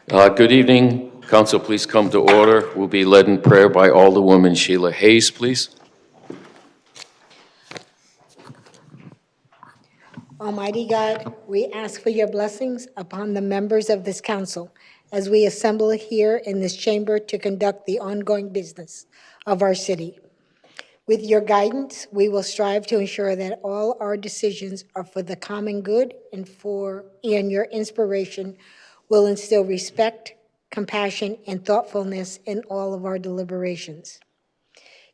Good evening. Council, please come to order. We'll be led in prayer by Alderwoman Sheila Hayes, please. Almighty God, we ask for your blessings upon the members of this council as we assemble here in this chamber to conduct the ongoing business of our city. With your guidance, we will strive to ensure that all our decisions are for the common good, and your inspiration will instill respect, compassion, and thoughtfulness in all of our deliberations.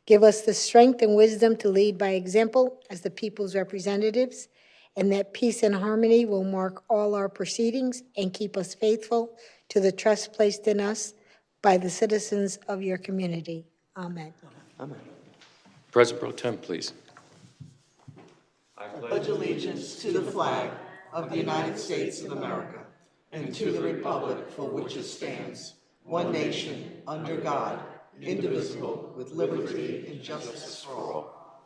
Give us the strength and wisdom to lead by example as the people's representatives, and that peace and harmony will mark all our proceedings and keep us faithful to the trust placed in us by the citizens of your community. Amen. Amen. President Pro Tem, please. I pledge allegiance to the flag of the United States of America and to the republic for which it stands, one nation, under God, indivisible, with liberty and justice for all.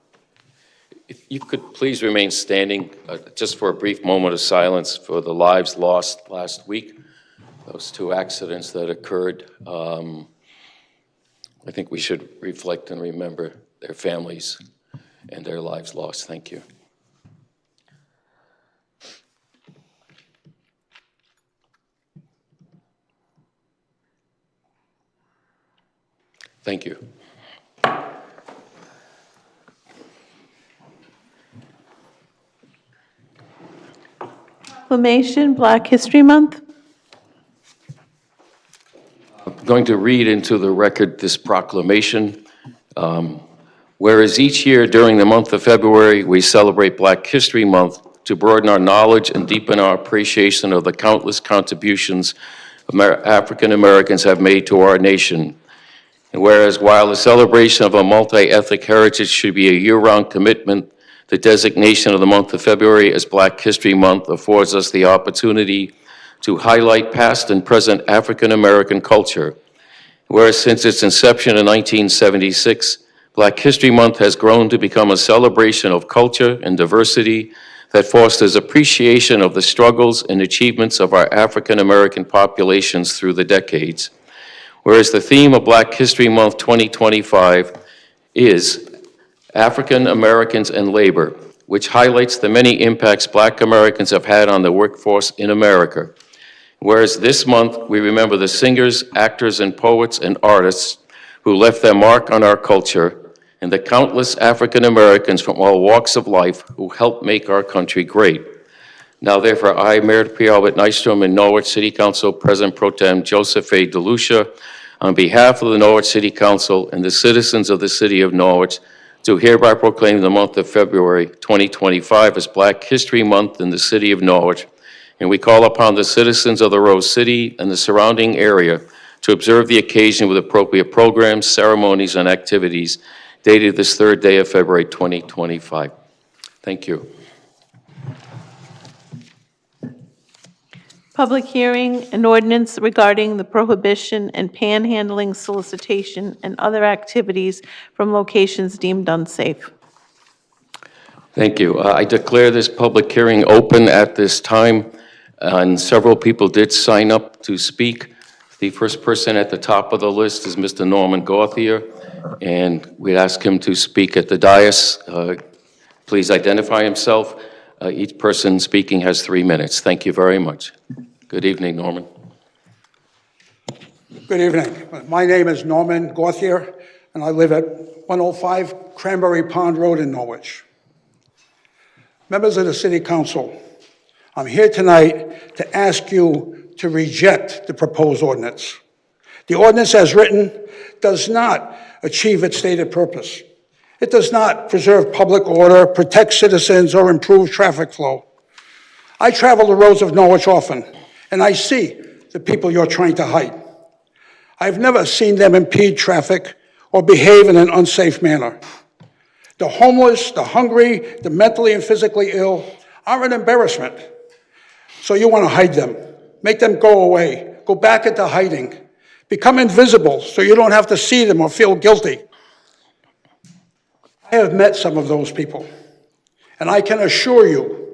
If you could please remain standing just for a brief moment of silence for the lives lost last week, those two accidents that occurred. I think we should reflect and remember their families and their lives lost. Thank you. Thank you. Proclamation, Black History Month. I'm going to read into the record this proclamation. Whereas each year during the month of February, we celebrate Black History Month to broaden our knowledge and deepen our appreciation of the countless contributions African Americans have made to our nation. And whereas while the celebration of a multi-ethnic heritage should be a year-round commitment, the designation of the month of February as Black History Month affords us the opportunity to highlight past and present African American culture. Whereas since its inception in 1976, Black History Month has grown to become a celebration of culture and diversity that fosters appreciation of the struggles and achievements of our African American populations through the decades. Whereas the theme of Black History Month 2025 is African Americans and Labor, which highlights the many impacts Black Americans have had on the workforce in America. Whereas this month, we remember the singers, actors, and poets and artists who left their mark on our culture, and the countless African Americans from all walks of life who helped make our country great. Now therefore, I, Mayor P. Albert Nystrom, and Norwich City Council President Pro Tem Joseph A. DeLucia, on behalf of the Norwich City Council and the citizens of the city of Norwich, do hereby proclaim the month of February 2025 as Black History Month in the city of Norwich, and we call upon the citizens of the Rose City and the surrounding area to observe the occasion with appropriate programs, ceremonies, and activities dated this third day of February 2025. Thank you. Public hearing, an ordinance regarding the prohibition and panhandling solicitation and other activities from locations deemed unsafe. Thank you. I declare this public hearing open at this time, and several people did sign up to speak. The first person at the top of the list is Mr. Norman Gauthier, and we'd ask him to speak at the dais. Please identify himself. Each person speaking has 3 minutes. Thank you very much. Good evening, Norman. Good evening. My name is Norman Gauthier, and I live at 105 Cranberry Pond Road in Norwich. Members of the City Council, I'm here tonight to ask you to reject the proposed ordinance. The ordinance as written does not achieve its stated purpose. It does not preserve public order, protect citizens, or improve traffic flow. I travel the roads of Norwich often, and I see the people you're trying to hide. I've never seen them impede traffic or behave in an unsafe manner. The homeless, the hungry, the mentally and physically ill are an embarrassment. So you want to hide them, make them go away, go back into hiding, become invisible so you don't have to see them or feel guilty. I have met some of those people, and I can assure you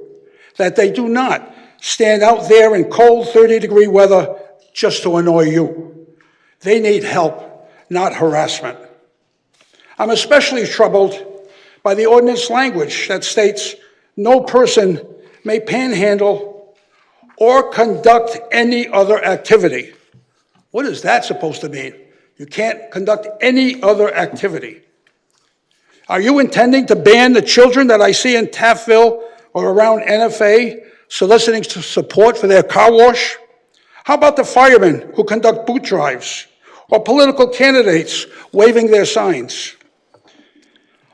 that they do not stand out there in cold 30-degree weather just to annoy you. They need help, not harassment. I'm especially troubled by the ordinance language that states no person may panhandle or conduct any other activity. What is that supposed to mean? You can't conduct any other activity. Are you intending to ban the children that I see in Taftville or around NFA soliciting support for their car wash? How about the firemen who conduct boot drives or political candidates waving their signs?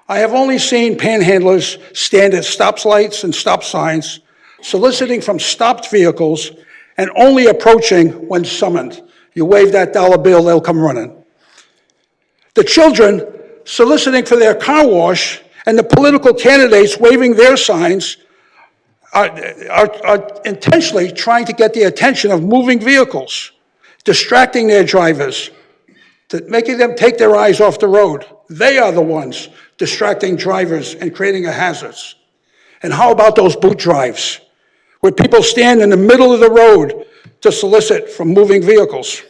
I have only seen panhandlers stand at stoplights and stop signs, soliciting from stopped vehicles and only approaching when summoned. You wave that dollar bill, they'll come running. The children soliciting for their car wash and the political candidates waving their signs are intentionally trying to get the attention of moving vehicles, distracting their drivers, making them take their eyes off the road. They are the ones distracting drivers and creating a hazard. And how about those boot drives, where people stand in the middle of the road to solicit from moving vehicles?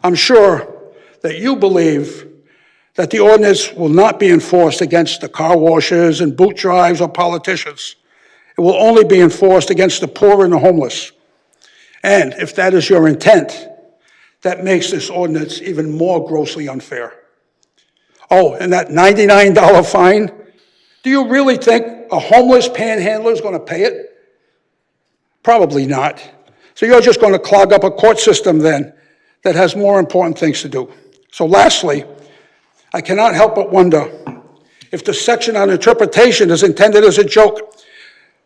I'm sure that you believe that the ordinance will not be enforced against the car washers and boot drives or politicians. It will only be enforced against the poor and the homeless. And if that is your intent, that makes this ordinance even more grossly unfair. Oh, and that $99 fine, do you really think a homeless panhandler is going to pay it? Probably not. So you're just going to clog up a court system then that has more important things to do. So lastly, I cannot help but wonder if the section on interpretation is intended as a joke.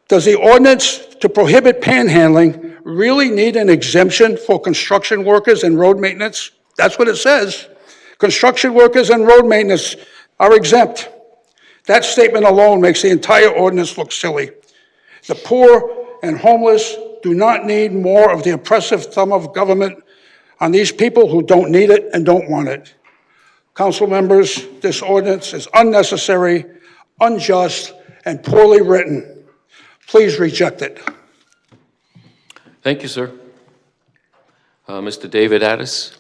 Does the ordinance to prohibit panhandling really need an exemption for construction workers and road maintenance? That's what it says. Construction workers and road maintenance are exempt. That statement alone makes the entire ordinance look silly. The poor and homeless do not need more of the oppressive thumb of government on these people who don't need it and don't want it. Council members, this ordinance is unnecessary, unjust, and poorly written. Please reject it. Thank you, sir. Mr. David Addis.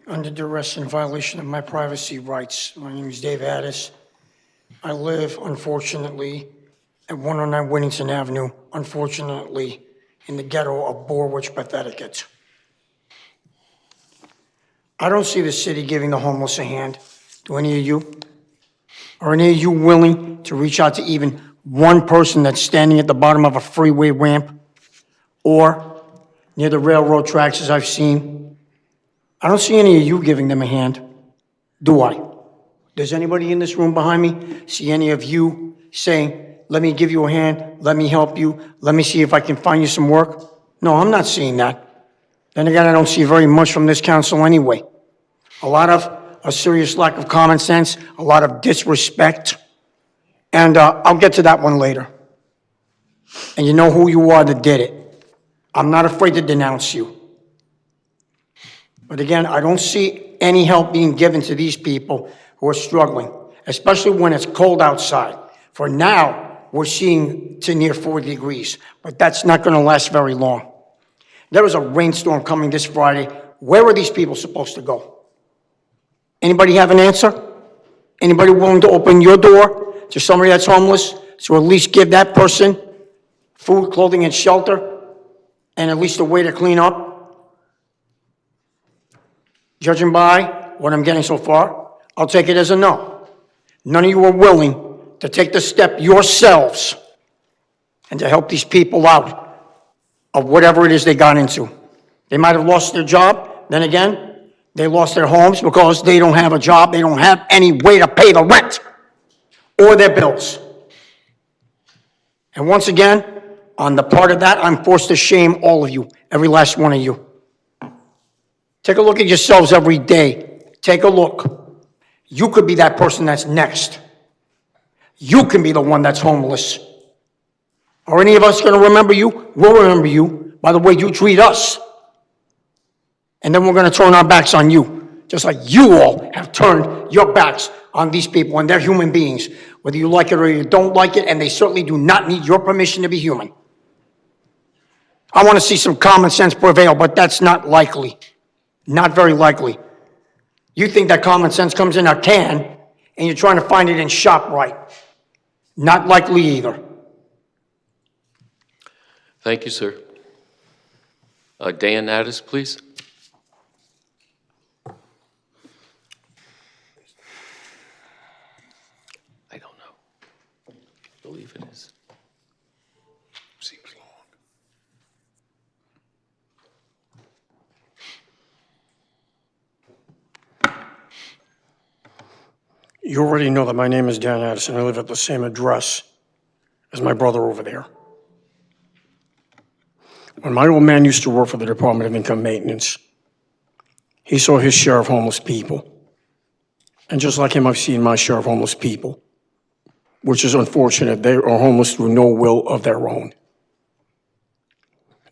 Under duress in violation of my privacy rights. My name is Dave Addis. I live, unfortunately, at 109 Whittington Avenue, unfortunately, in the ghetto of Norwich, Connecticut. I don't see the city giving the homeless a hand. Do any of you? Are any of you willing to reach out to even one person that's standing at the bottom of a freeway ramp or near the railroad tracks, as I've seen? I don't see any of you giving them a hand, do I? Does anybody in this room behind me see any of you saying, let me give you a hand, let me help you, let me see if I can find you some work? No, I'm not seeing that. Then again, I don't see very much from this council anyway. A serious lack of common sense, a lot of disrespect, and I'll get to that one later. And you know who you are that did it. I'm not afraid to denounce you. But again, I don't see any help being given to these people who are struggling, especially when it's cold outside. For now, we're seeing to near 40 degrees, but that's not going to last very long. There is a rainstorm coming this Friday. Where are these people supposed to go? Anybody have an answer? Anybody willing to open your door to somebody that's homeless to at least give that person food, clothing, and shelter, and at least a way to clean up? Judging by what I'm getting so far, I'll take it as a no. None of you are willing to take the step yourselves and to help these people out of whatever it is they got into. They might have lost their job. Then again, they lost their homes because they don't have a job. They don't have any way to pay the rent or their bills. And once again, on the part of that, I'm forced to shame all of you, every last one of you. Take a look at yourselves every day. Take a look. You could be that person that's next. You can be the one that's homeless. Are any of us going to remember you? We'll remember you by the way you treat us. And then we're gonna turn our backs on you, just like you all have turned your backs on these people, and they're human beings, whether you like it or you don't like it, and they certainly do not need your permission to be human. I want to see some common sense prevail, but that's not likely. Not very likely. You think that common sense comes in a can, and you're trying to find it in ShopRite. Not likely either. Thank you, sir. Dan Addis, please. I don't know. I believe it is. Seems long. You already know that my name is Dan Addison. I live at the same address as my brother over there. When my old man used to work for the Department of Income Maintenance, he saw his share of homeless people. And just like him, I've seen my share of homeless people, which is unfortunate. They are homeless through no will of their own.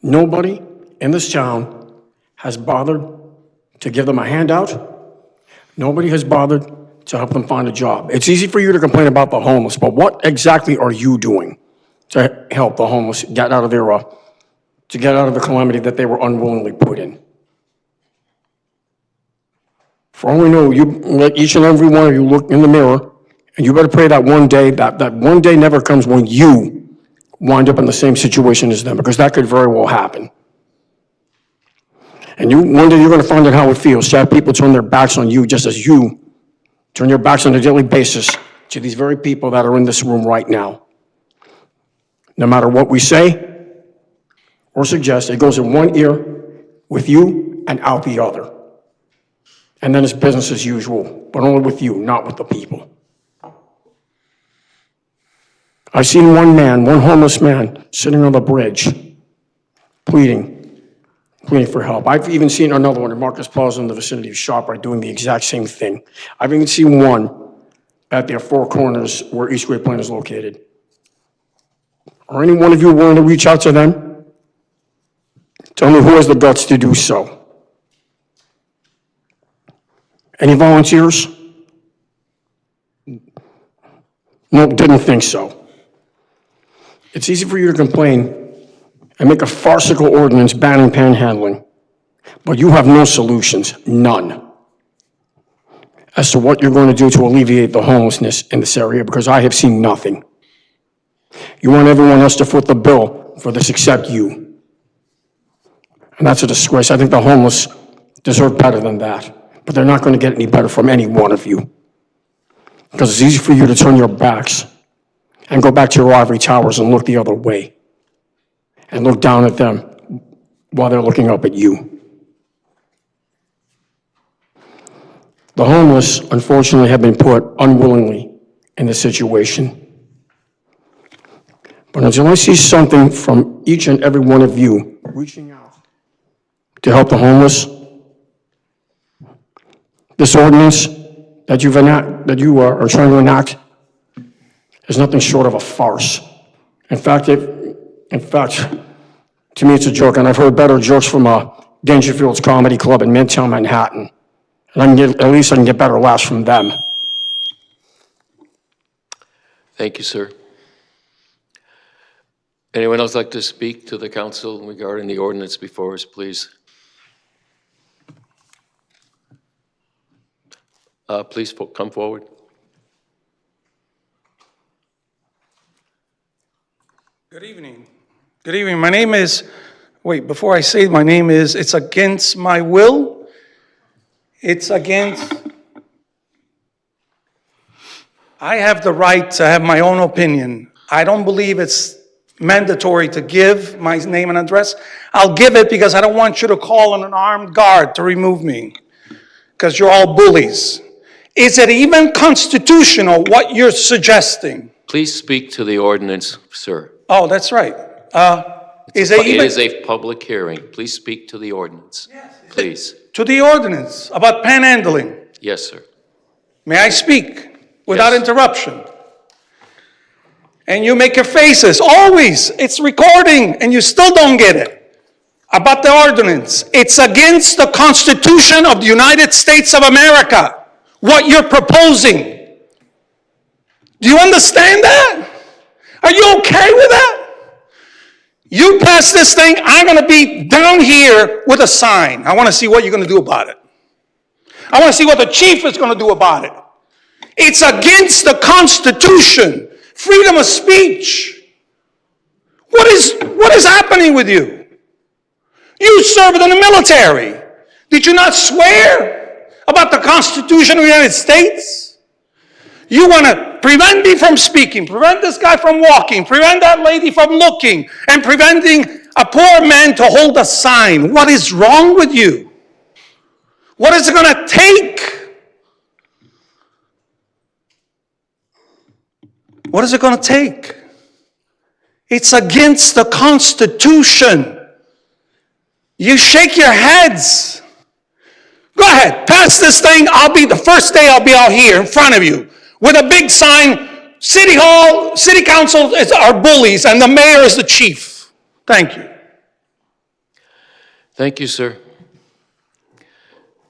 Nobody in this town has bothered to give them a handout. Nobody has bothered to help them find a job. It's easy for you to complain about the homeless, but what exactly are you doing to help the homeless get out of their, to get out of the calamity that they were unwillingly put in? For all we know, you let each and every one of you look in the mirror, and you better pray that one day, that one day never comes when you wind up in the same situation as them, because that could very well happen. And one day you're going to find out how it feels to have people turn their backs on you just as you turn your backs on a daily basis to these very people that are in this room right now. No matter what we say or suggest, it goes in one ear with you and out the other. And then it's business as usual, but only with you, not with the people. I've seen one homeless man, sitting on the bridge, pleading for help. I've even seen another one at Marcus Plaza in the vicinity of ShopRite doing the exact same thing. I've even seen one at their Four Corners where East Great Plain is located. Are any one of you willing to reach out to them? Tell me who has the guts to do so. Any volunteers? No, didn't think so. It's easy for you to complain and make a farcical ordinance banning panhandling, but you have no solutions, none, as to what you're going to do to alleviate the homelessness in this area, because I have seen nothing. You want everyone else to foot the bill for this except you. And that's a disgrace. I think the homeless deserve better than that, but they're not going to get any better from any one of you, because it's easy for you to turn your backs and go back to your ivory towers and look the other way and look down at them while they're looking up at you. The homeless, unfortunately, have been put unwillingly in this situation. But until I see something from each and every one of you reaching out to help the homeless, this ordinance that you are trying to enact is nothing short of a farce. In fact, to me, it's a joke, and I've heard better jokes from Dangerfield's Comedy Club in Midtown Manhattan. And at least I can get better laughs from them. Thank you, sir. Anyone else like to speak to the council regarding the ordinance before us, please? Please come forward. Good evening. Good evening. My name is, before I say my name is, it's against my will. It's against, I have the right to have my own opinion. I don't believe it's mandatory to give my name and address. I'll give it because I don't want you to call on an armed guard to remove me, because you're all bullies. Is it even constitutional what you're suggesting? Please speak to the ordinance, sir. Oh, that's right. It It is a public hearing. Please speak to the ordinance. Please. to the ordinance about panhandling? Yes, sir. May I speak without Yes. interruption? And you make your faces, always. It's recording, and you still don't get it. about the ordinance. It's against the Constitution of the United States of America, what you're proposing. Do you understand that? Are you okay with that? You pass this thing, I'm going to be down here with a sign. I want to see what you're going to do about it. I want to see what the chief is going to do about it. It's against the Constitution. Freedom of speech. What is happening with you? You served in the military. Did you not swear about the Constitution of the United States? You want to prevent me from speaking, prevent this guy from walking, prevent that lady from looking, and preventing a poor man to hold a sign. What is wrong with you? What is it going to take? What is it going to take? It's against the Constitution. You shake your heads. Go ahead, pass this thing. The first day I'll be out here in front of you with a big sign, City Hall, City Council are bullies, and the mayor is the chief. Thank you. Thank you, sir.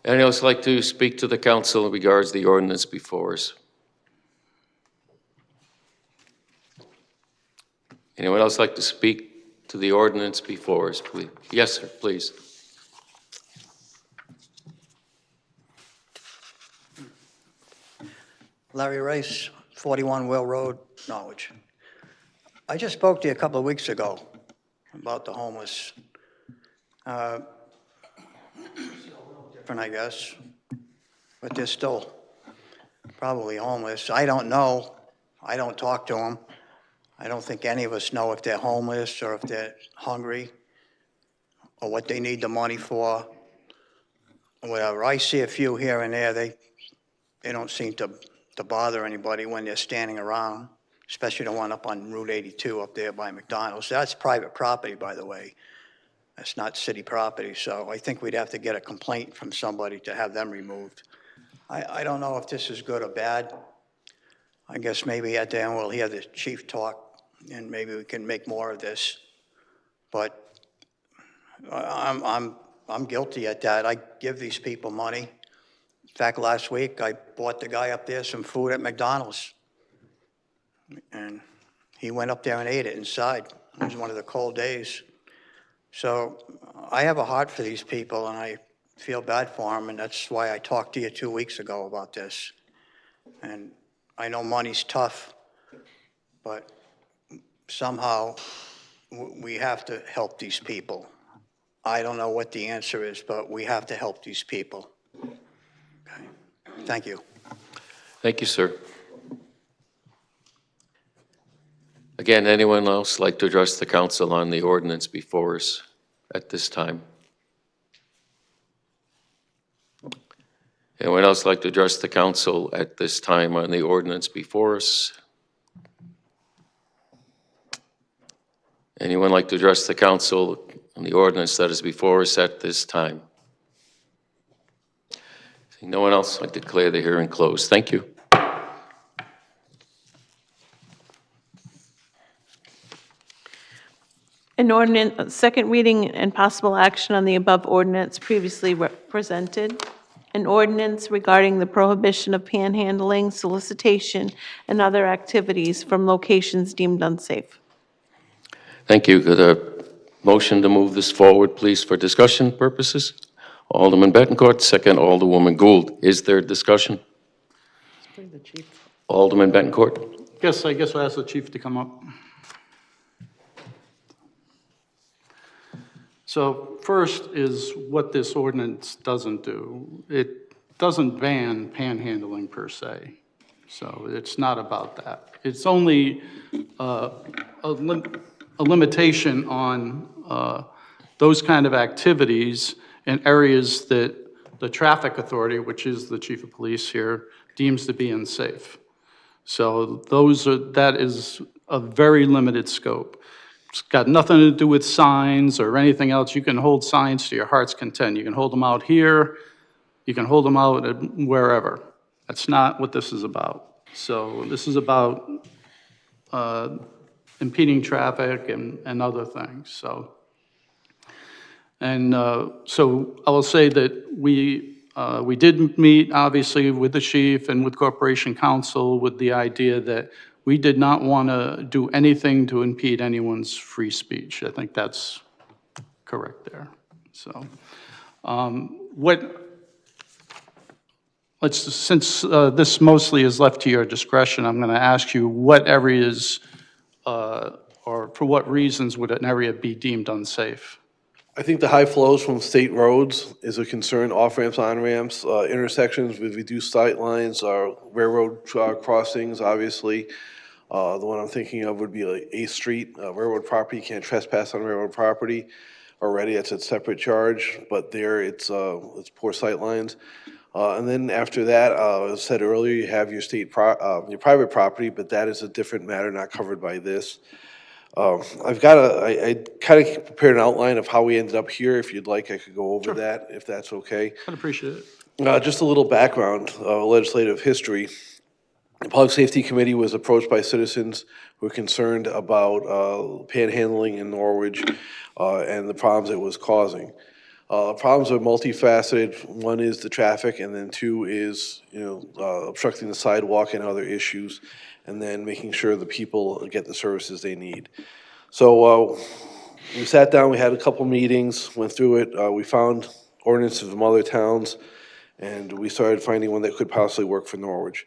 Anyone else like to speak to the council in regards to the ordinance before us? Anyone else like to speak to the ordinance before us, please? Yes, sir, please. Larry Rice, 41 Will Road, Norwich. I just spoke to you a couple of weeks ago about the homeless. Different, I guess, but they're still probably homeless. I don't know. I don't talk to them. I don't think any of us know if they're homeless or if they're hungry or what they need the money for, or whatever. I see a few here and there. They don't seem to bother anybody when they're standing around, especially the one up on Route 82 up there by McDonald's. That's private property, by the way. That's not city property, so I think we'd have to get a complaint from somebody to have them removed. I don't know if this is good or bad. I guess maybe at the end we'll hear the chief talk, and maybe we can make more of this. But I'm guilty at that. I give these people money. In fact, last week, I bought the guy up there some food at McDonald's. And he went up there and ate it inside. It was one of the cold days. So I have a heart for these people, and I feel bad for them, and that's why I talked to you 2 weeks ago about this. And I know money's tough, but somehow we have to help these people. I don't know what the answer is, but we have to help these people. Okay. Thank you. Thank you, sir. Again, anyone else like to address the council on the ordinance before us at this time? Anyone else like to address the council at this time on the ordinance before us? Anyone like to address the council on the ordinance that is before us at this time? Seeing no one else, I declare the hearing closed. Thank you. An ordinance, second reading and possible action on the above ordinance previously presented. An ordinance regarding the prohibition of panhandling, solicitation, and other activities from locations deemed unsafe. Thank you. Could a motion to move this forward, please, for discussion purposes? Alderman Bettencourt, second Alderwoman Gould. Is there discussion? Alderman Bettencourt. Yes, I guess I'll ask the chief to come up. So first is what this ordinance doesn't do. It doesn't ban panhandling per se. So it's not about that. It's only a limitation on those kind of activities in areas that the traffic authority, which is the chief of police here, deems to be unsafe. So that is a very limited scope. It's got nothing to do with signs or anything else. You can hold signs to your heart's content. You can hold them out here. You can hold them out wherever. That's not what this is about. So this is about impeding traffic and other things. So And so I will say that we did meet, obviously, with the chief and with Corporation Counsel with the idea that we did not want to do anything to impede anyone's free speech. I think that's correct there. So since this mostly is left to your discretion, I'm going to ask you what areas or for what reasons would an area be deemed unsafe? I think the high flows from state roads is a concern, off-ramps, on-ramps, intersections with reduced sight lines, railroad crossings, obviously. The one I'm thinking of would be like 8th Street, railroad property, you can't trespass on railroad property. Already, it's a separate charge, but there it's poor sight lines. And then after that, as I said earlier, you have your your private property, but that is a different matter, not covered by this. I kind of prepared an outline of how we ended up here. If you'd like, I could go over that, if that's okay. I'd appreciate it. Just a little background, legislative history. The Public Safety Committee was approached by citizens who were concerned about panhandling in Norwich and the problems it was causing. Problems are multifaceted. One is the traffic, and then two is obstructing the sidewalk and other issues, and then making sure the people get the services they need. So we sat down, we had a couple meetings, went through it. We found ordinances from other towns, and we started finding one that could possibly work for Norwich.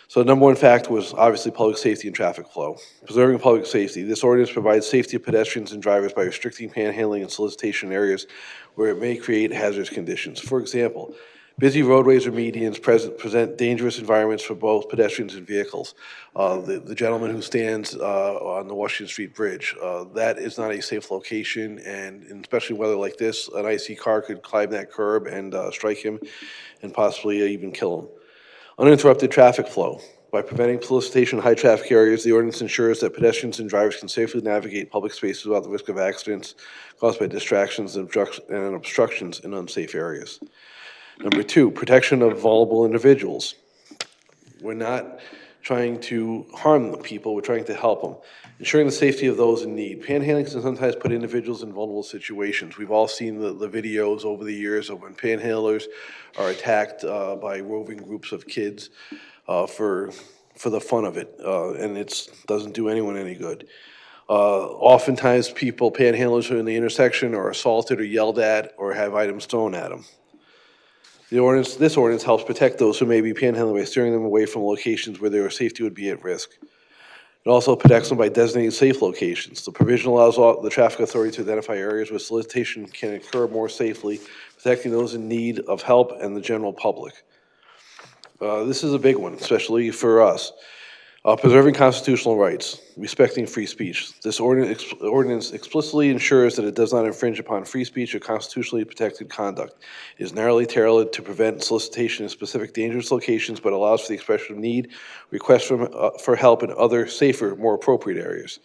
So the number one fact was obviously public safety and traffic flow. Preserving public safety. This ordinance provides safety of pedestrians and drivers by restricting panhandling and solicitation areas where it may create hazardous conditions. For example, busy roadways or medians present dangerous environments for both pedestrians and vehicles. The gentleman who stands on the Washington Street Bridge, that is not a safe location, and especially in weather like this, an icy car could climb that curb and strike him and possibly even kill him. Uninterrupted traffic flow. By preventing solicitation in high-traffic areas, the ordinance ensures that pedestrians and drivers can safely navigate public spaces without the risk of accidents caused by distractions and obstructions in unsafe areas. Number two, protection of vulnerable individuals. We're not trying to harm the people, we're trying to help them. Ensuring the safety of those in need. Panhandling can sometimes put individuals in vulnerable situations. We've all seen the videos over the years of when panhandlers are attacked by roving groups of kids for the fun of it, and it doesn't do anyone any good. Oftentimes people, panhandlers who are in the intersection, are assaulted or yelled at or have items thrown at them. This ordinance helps protect those who may be panhandling by steering them away from locations where their safety would be at risk. It also protects them by designating safe locations. The provision allows the traffic authority to identify areas where solicitation can occur more safely, protecting those in need of help and the general public. This is a big one, especially for us. Preserving constitutional rights, respecting free speech. This ordinance explicitly ensures that it does not infringe upon free speech or constitutionally protected conduct. It is narrowly tailored to prevent solicitation in specific dangerous locations, but allows for the expression of need, requests for help in other safer, more appropriate areas.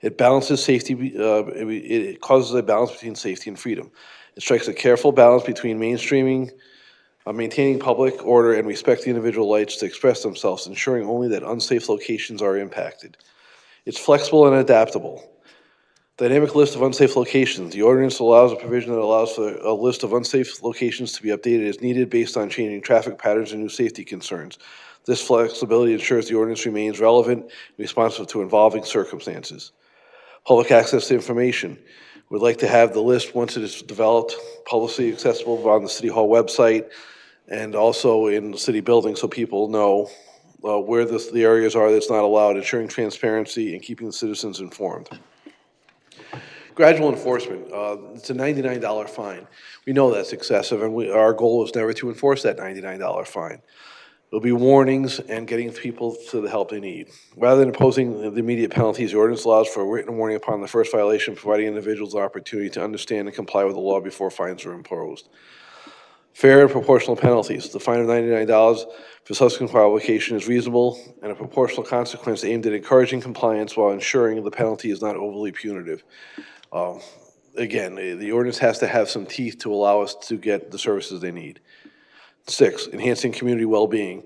It balances safety. It causes a balance between safety and freedom. It strikes a careful balance between mainstreaming, maintaining public order, and respecting individual rights to express themselves, ensuring only that unsafe locations are impacted. It's flexible and adaptable. Dynamic list of unsafe locations. The ordinance allows a provision that allows for a list of unsafe locations to be updated as needed based on changing traffic patterns and new safety concerns. This flexibility ensures the ordinance remains relevant and responsive to evolving circumstances. Public access to information. We'd like to have the list, once it is developed, publicly accessible on the City Hall website and also in the city building so people know where the areas are that's not allowed, ensuring transparency and keeping the citizens informed. Gradual enforcement. It's a $99 fine. We know that's excessive, and our goal is never to enforce that $99 fine. There'll be warnings and getting people to the help they need. Rather than imposing the immediate penalties, the ordinance allows for a written warning upon the first violation, providing individuals the opportunity to understand and comply with the law before fines are imposed. Fair and proportional penalties. The fine of $99 for subsequent provocation is reasonable and a proportional consequence aimed at encouraging compliance while ensuring the penalty is not overly punitive. Again, the ordinance has to have some teeth to allow us to get the services they need. 6, enhancing community well-being.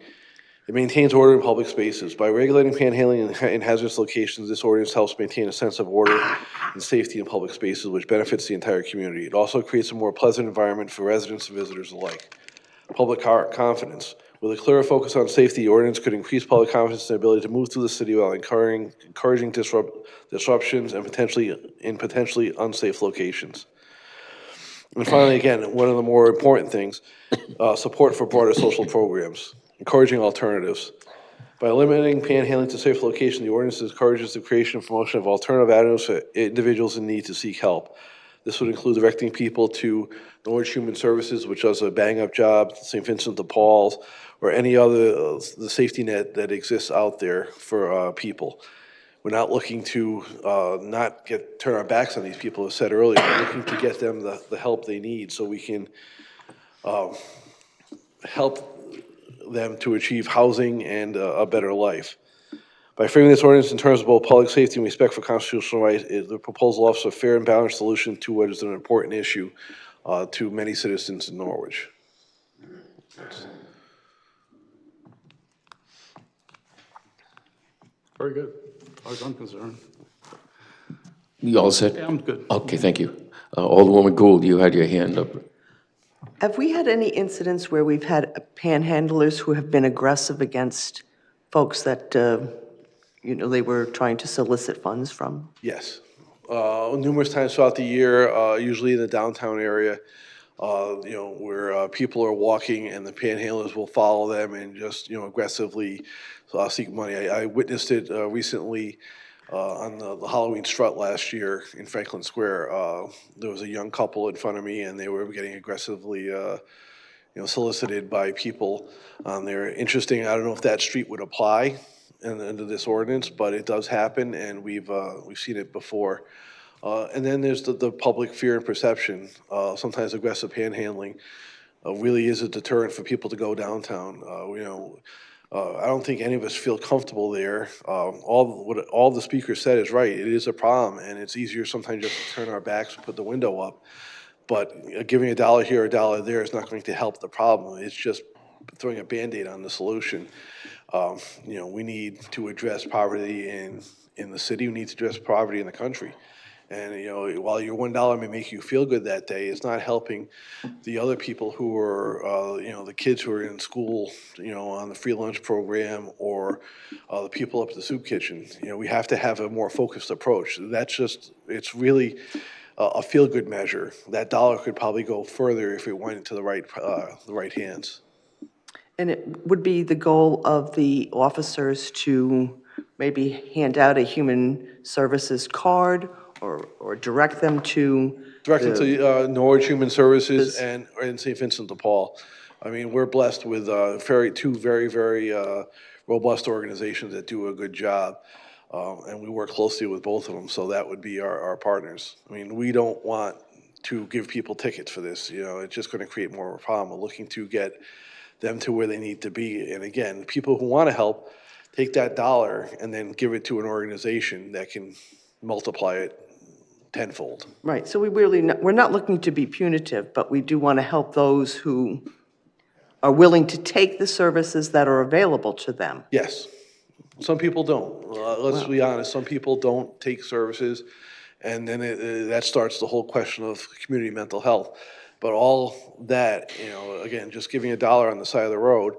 It maintains order in public spaces. By regulating panhandling in hazardous locations, this ordinance helps maintain a sense of order and safety in public spaces, which benefits the entire community. It also creates a more pleasant environment for residents and visitors alike. Public confidence. With a clearer focus on safety, the ordinance could increase public confidence in the ability to move through the city while encouraging disruptions and potentially unsafe locations. And finally, again, one of the more important things, support for broader social programs, encouraging alternatives. By limiting panhandling to safe location, the ordinance encourages the creation and promotion of alternative avenues for individuals in need to seek help. This would include directing people to Norwich Human Services, which does a bang-up job, St. Vincent de Paul's, or any other the safety net that exists out there for people. We're not looking to turn our backs on these people, as said earlier. We're looking to get them the help they need so we can help them to achieve housing and a better life. By framing this ordinance in terms of both public safety and respect for constitutional rights, the proposal offers a fair and balanced solution to what is an important issue to many citizens in Norwich. Very good, as far as I'm concerned. You all set? Yeah, I'm good. Okay, thank you. Alderwoman Gould, you had your hand up. Have we had any incidents where we've had panhandlers who have been aggressive against folks that, they were trying to solicit funds from? Yes. Numerous times throughout the year, usually in the downtown area, where people are walking and the panhandlers will follow them and just, aggressively seek money. I witnessed it recently on the Halloween strut last year in Franklin Square. There was a young couple in front of me and they were getting aggressively solicited by people on there. Interesting, I don't know if that street would apply under this ordinance, but it does happen, and we've seen it before. And then there's the public fear and perception. Sometimes aggressive panhandling really is a deterrent for people to go downtown. I don't think any of us feel comfortable there. All the speaker said is right. It is a problem, and it's easier sometimes just to turn our backs and put the window up. But giving $1 here, $1 there is not going to help the problem. It's just throwing a Band-Aid on the solution. We need to address poverty in the city. We need to address poverty in the country. And, while your $1 may make you feel good that day, it's not helping the other people who are, the kids who are in school, on the free lunch program, or the people up at the soup kitchen. We have to have a more focused approach. It's really a feel-good measure. That dollar could probably go further if it went into the right hands. And it would be the goal of the officers to maybe hand out a human services card or direct them to? Directed to Norwich Human Services and St. Vincent de Paul. I mean, we're blessed with two very, very robust organizations that do a good job. And we work closely with both of them, so that would be our partners. I mean, we don't want to give people tickets for this. It's just going to create more of a problem. We're looking to get them to where they need to be. And again, people who want to help, take that dollar and then give it to an organization that can multiply it tenfold. Right, so we're not looking to be punitive, but we do want to help those who are willing to take the services that are available to them. Yes. Some people don't. Let's be honest, some people don't take services, and then that starts the whole question of community mental health. But all that, again, just giving $1 on the side of the road,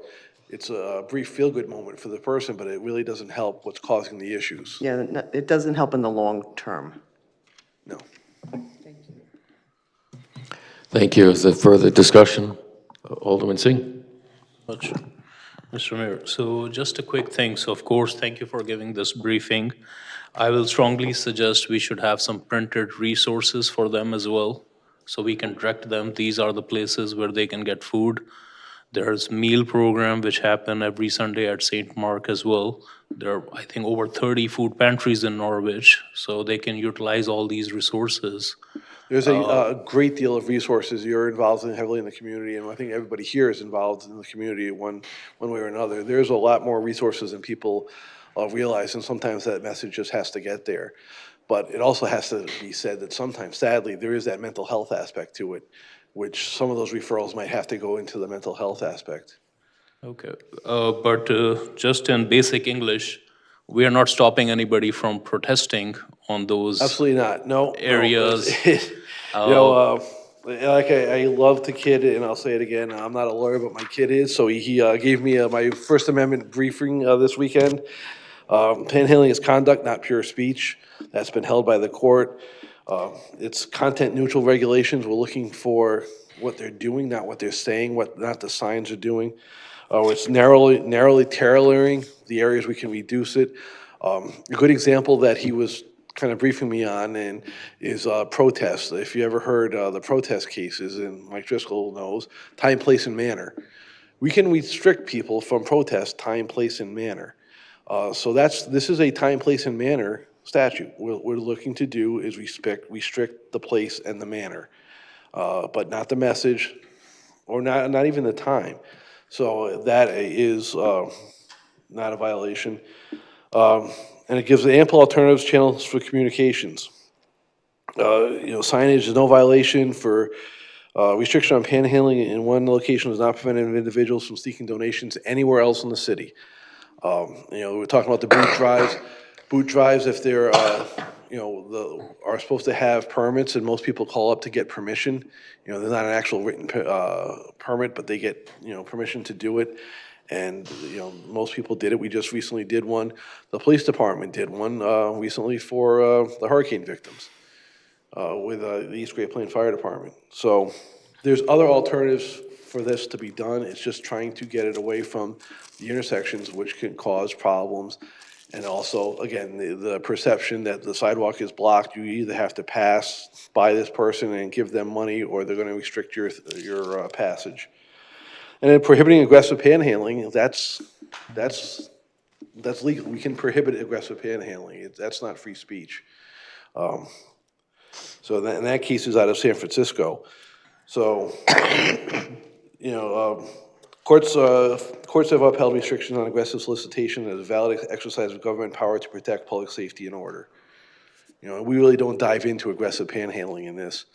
it's a brief feel-good moment for the person, but it really doesn't help what's causing the issues. Yeah, it doesn't help in the long term. No. Thank you. Is there further discussion? Alderman Singh? Much, Mr. Mayor. So just a quick thing. So of course, thank you for giving this briefing. I will strongly suggest we should have some printed resources for them as well, so we can direct them. These are the places where they can get food. There's meal program which happen every Sunday at St. Mark as well. There are, I think, over 30 food pantries in Norwich, so they can utilize all these resources. There's a great deal of resources. You're involved heavily in the community, and I think everybody here is involved in the community one way or another. There's a lot more resources than people realize, and sometimes that message just has to get there. But it also has to be said that sometimes, sadly, there is that mental health aspect to it, which some of those referrals might have to go into the mental health aspect. Okay, but just in basic English, we are not stopping anybody from protesting on those Absolutely not. No, no. areas. You know, like I love the kid, and I'll say it again. I'm not a lawyer, but my kid is. So he gave me my First Amendment briefing this weekend. Panhandling is conduct, not pure speech. That's been held by the court. It's content neutral regulations. We're looking for what they're doing, not what they're saying, what not the signs are doing. It's narrowly tailoring the areas we can reduce it. A good example that he was kind of briefing me on and is protests. If you ever heard the protest cases, and Mike Driscoll knows, time, place, and manner. We can restrict people from protest, time, place, and manner. So this is a time, place, and manner statute. What we're looking to do is restrict the place and the manner, but not the message, or not even the time. So that is not a violation. And it gives ample alternatives channels for communications. Signage is no violation for restriction on panhandling in one location does not prevent individuals from seeking donations anywhere else in the city. We're talking about the boot drives. Boot drives, if they're, are supposed to have permits, and most people call up to get permission. They're not an actual written permit, but they get, permission to do it. And, most people did it. We just recently did one. The police department did one recently for the hurricane victims with the East Great Plains Fire Department. So there's other alternatives for this to be done. It's just trying to get it away from the intersections, which can cause problems. And also, again, the perception that the sidewalk is blocked. You either have to pass by this person and give them money, or they're going to restrict your passage. And then prohibiting aggressive panhandling, that's legal. We can prohibit aggressive panhandling. That's not free speech. So in that case is out of San Francisco. So, courts have upheld restrictions on aggressive solicitation as a valid exercise of government power to protect public safety and order. We really don't dive into aggressive panhandling in this.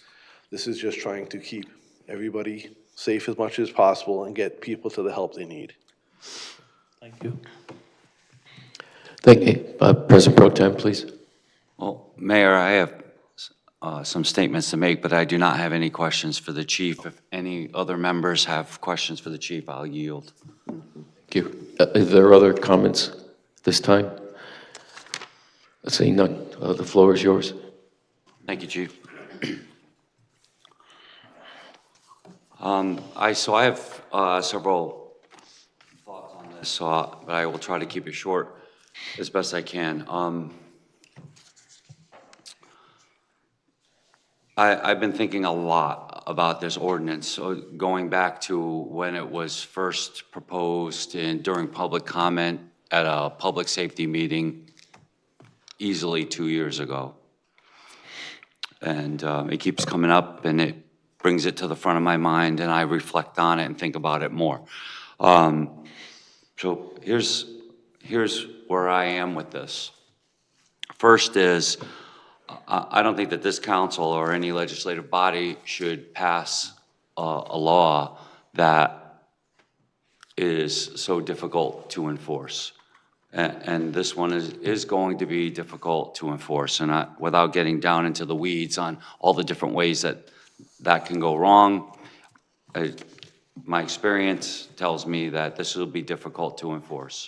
This is just trying to keep everybody safe as much as possible and get people to the help they need. Thank you. Thank you. President Pro Tem, please. Well, Mayor, I have some statements to make, but I do not have any questions for the chief. If any other members have questions for the chief, I'll yield. Thank you. Are there other comments this time? Seeing none, the floor is yours. Thank you, Chief. I have several thoughts on this, but I will try to keep it short as best I can. I've been thinking a lot about this ordinance, going back to when it was first proposed and during public comment at a public safety meeting easily 2 years ago. And it keeps coming up, and it brings it to the front of my mind, and I reflect on it and think about it more. So here's where I am with this. First is, I don't think that this council or any legislative body should pass a law that is so difficult to enforce. And this one is going to be difficult to enforce. And without getting down into the weeds on all the different ways that can go wrong, my experience tells me that this will be difficult to enforce.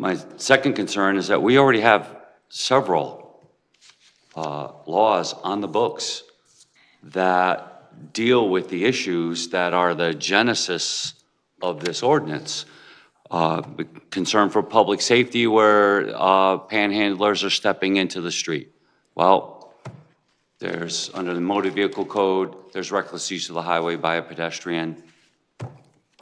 My second concern is that we already have several laws on the books that deal with the issues that are the genesis of this ordinance. Concern for public safety where panhandlers are stepping into the street. Well, there's, under the motor vehicle code, there's reckless use of the highway by a pedestrian.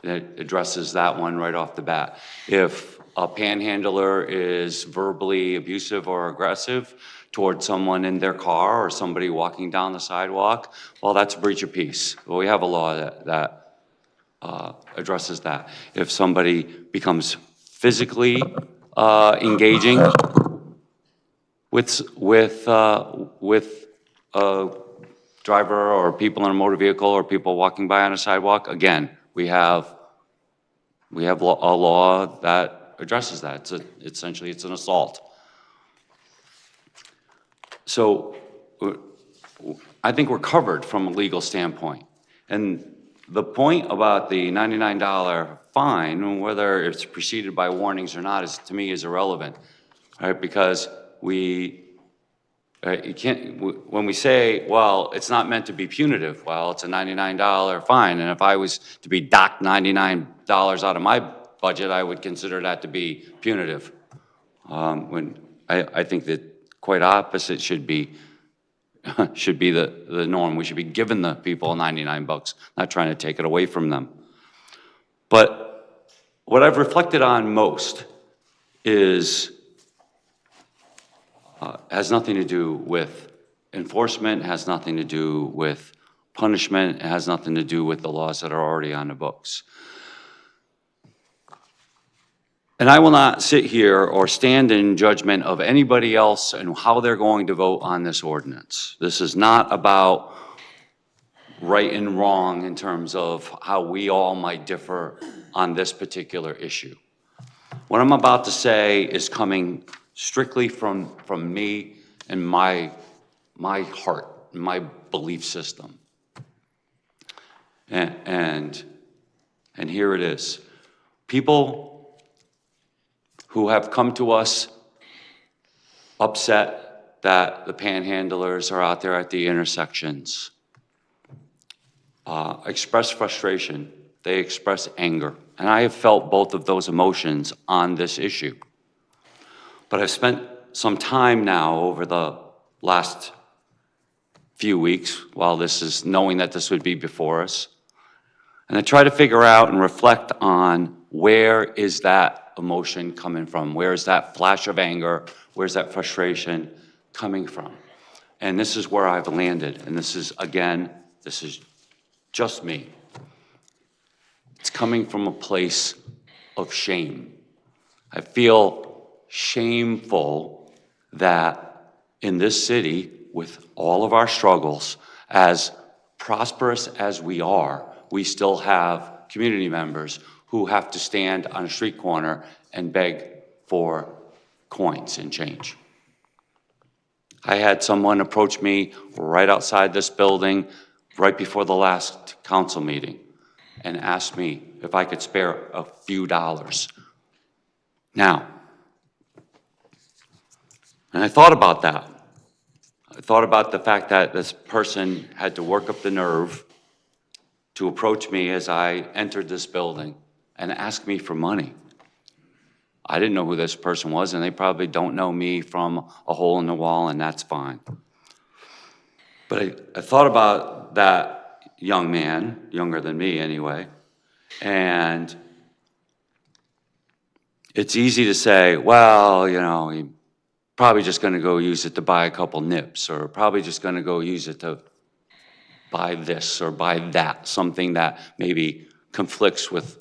It addresses that one right off the bat. If a panhandler is verbally abusive or aggressive towards someone in their car or somebody walking down the sidewalk, well, that's a breach of peace. Well, we have a law that addresses that. If somebody becomes physically engaging with driver or people in a motor vehicle or people walking by on a sidewalk, again, we have a law that addresses that. Essentially, it's an assault. So I think we're covered from a legal standpoint. And the point about the $99 fine, whether it's preceded by warnings or not, to me is irrelevant, right? Because you can't, when we say, well, it's not meant to be punitive, well, it's a $99 fine, and if I was to be docked $99 out of my budget, I would consider that to be punitive. When I think that quite opposite should be the norm. We should be giving the people 99 bucks, not trying to take it away from them. But what I've reflected on most is has nothing to do with enforcement, has nothing to do with punishment, it has nothing to do with the laws that are already on the books. And I will not sit here or stand in judgment of anybody else and how they're going to vote on this ordinance. This is not about right and wrong in terms of how we all might differ on this particular issue. What I'm about to say is coming strictly from me and my heart, my belief system. And here it is. People who have come to us upset that the panhandlers are out there at the intersections express frustration, they express anger. And I have felt both of those emotions on this issue. But I've spent some time now over the last few weeks while knowing that this would be before us. And I try to figure out and reflect on where is that emotion coming from? Where is that flash of anger? Where's that frustration coming from? And this is where I've landed. And this is just me. It's coming from a place of shame. I feel shameful that in this city, with all of our struggles, as prosperous as we are, we still have community members who have to stand on a street corner and beg for coins and change. I had someone approach me right outside this building, right before the last council meeting, and ask me if I could spare a few dollars. Now, and I thought about that. I thought about the fact that this person had to work up the nerve to approach me as I entered this building and ask me for money. I didn't know who this person was, and they probably don't know me from a hole in the wall, and that's fine. But I thought about that young man, younger than me anyway, and it's easy to say, well, you know, he's probably just gonna go use it to buy a couple nips, or probably just gonna go use it to buy this or buy that, something that maybe conflicts with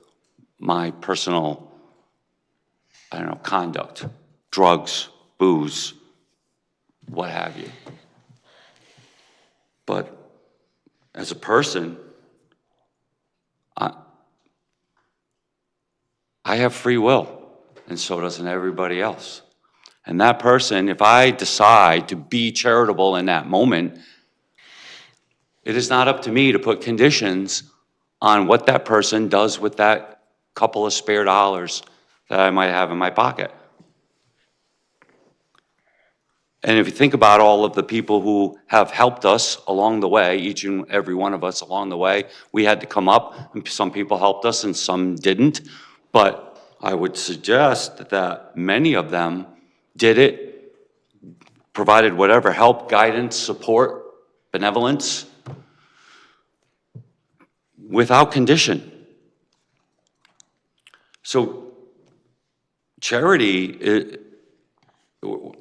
my personal, I don't know, conduct, drugs, booze, what have you. But as a person, I have free will, and so doesn't everybody else. And that person, if I decide to be charitable in that moment, it is not up to me to put conditions on what that person does with that couple of spare dollars that I might have in my pocket. And if you think about all of the people who have helped us along the way, each and every one of us along the way, we had to come up, and some people helped us and some didn't. But I would suggest that many of them did it, provided whatever help, guidance, support, benevolence, without condition. So charity,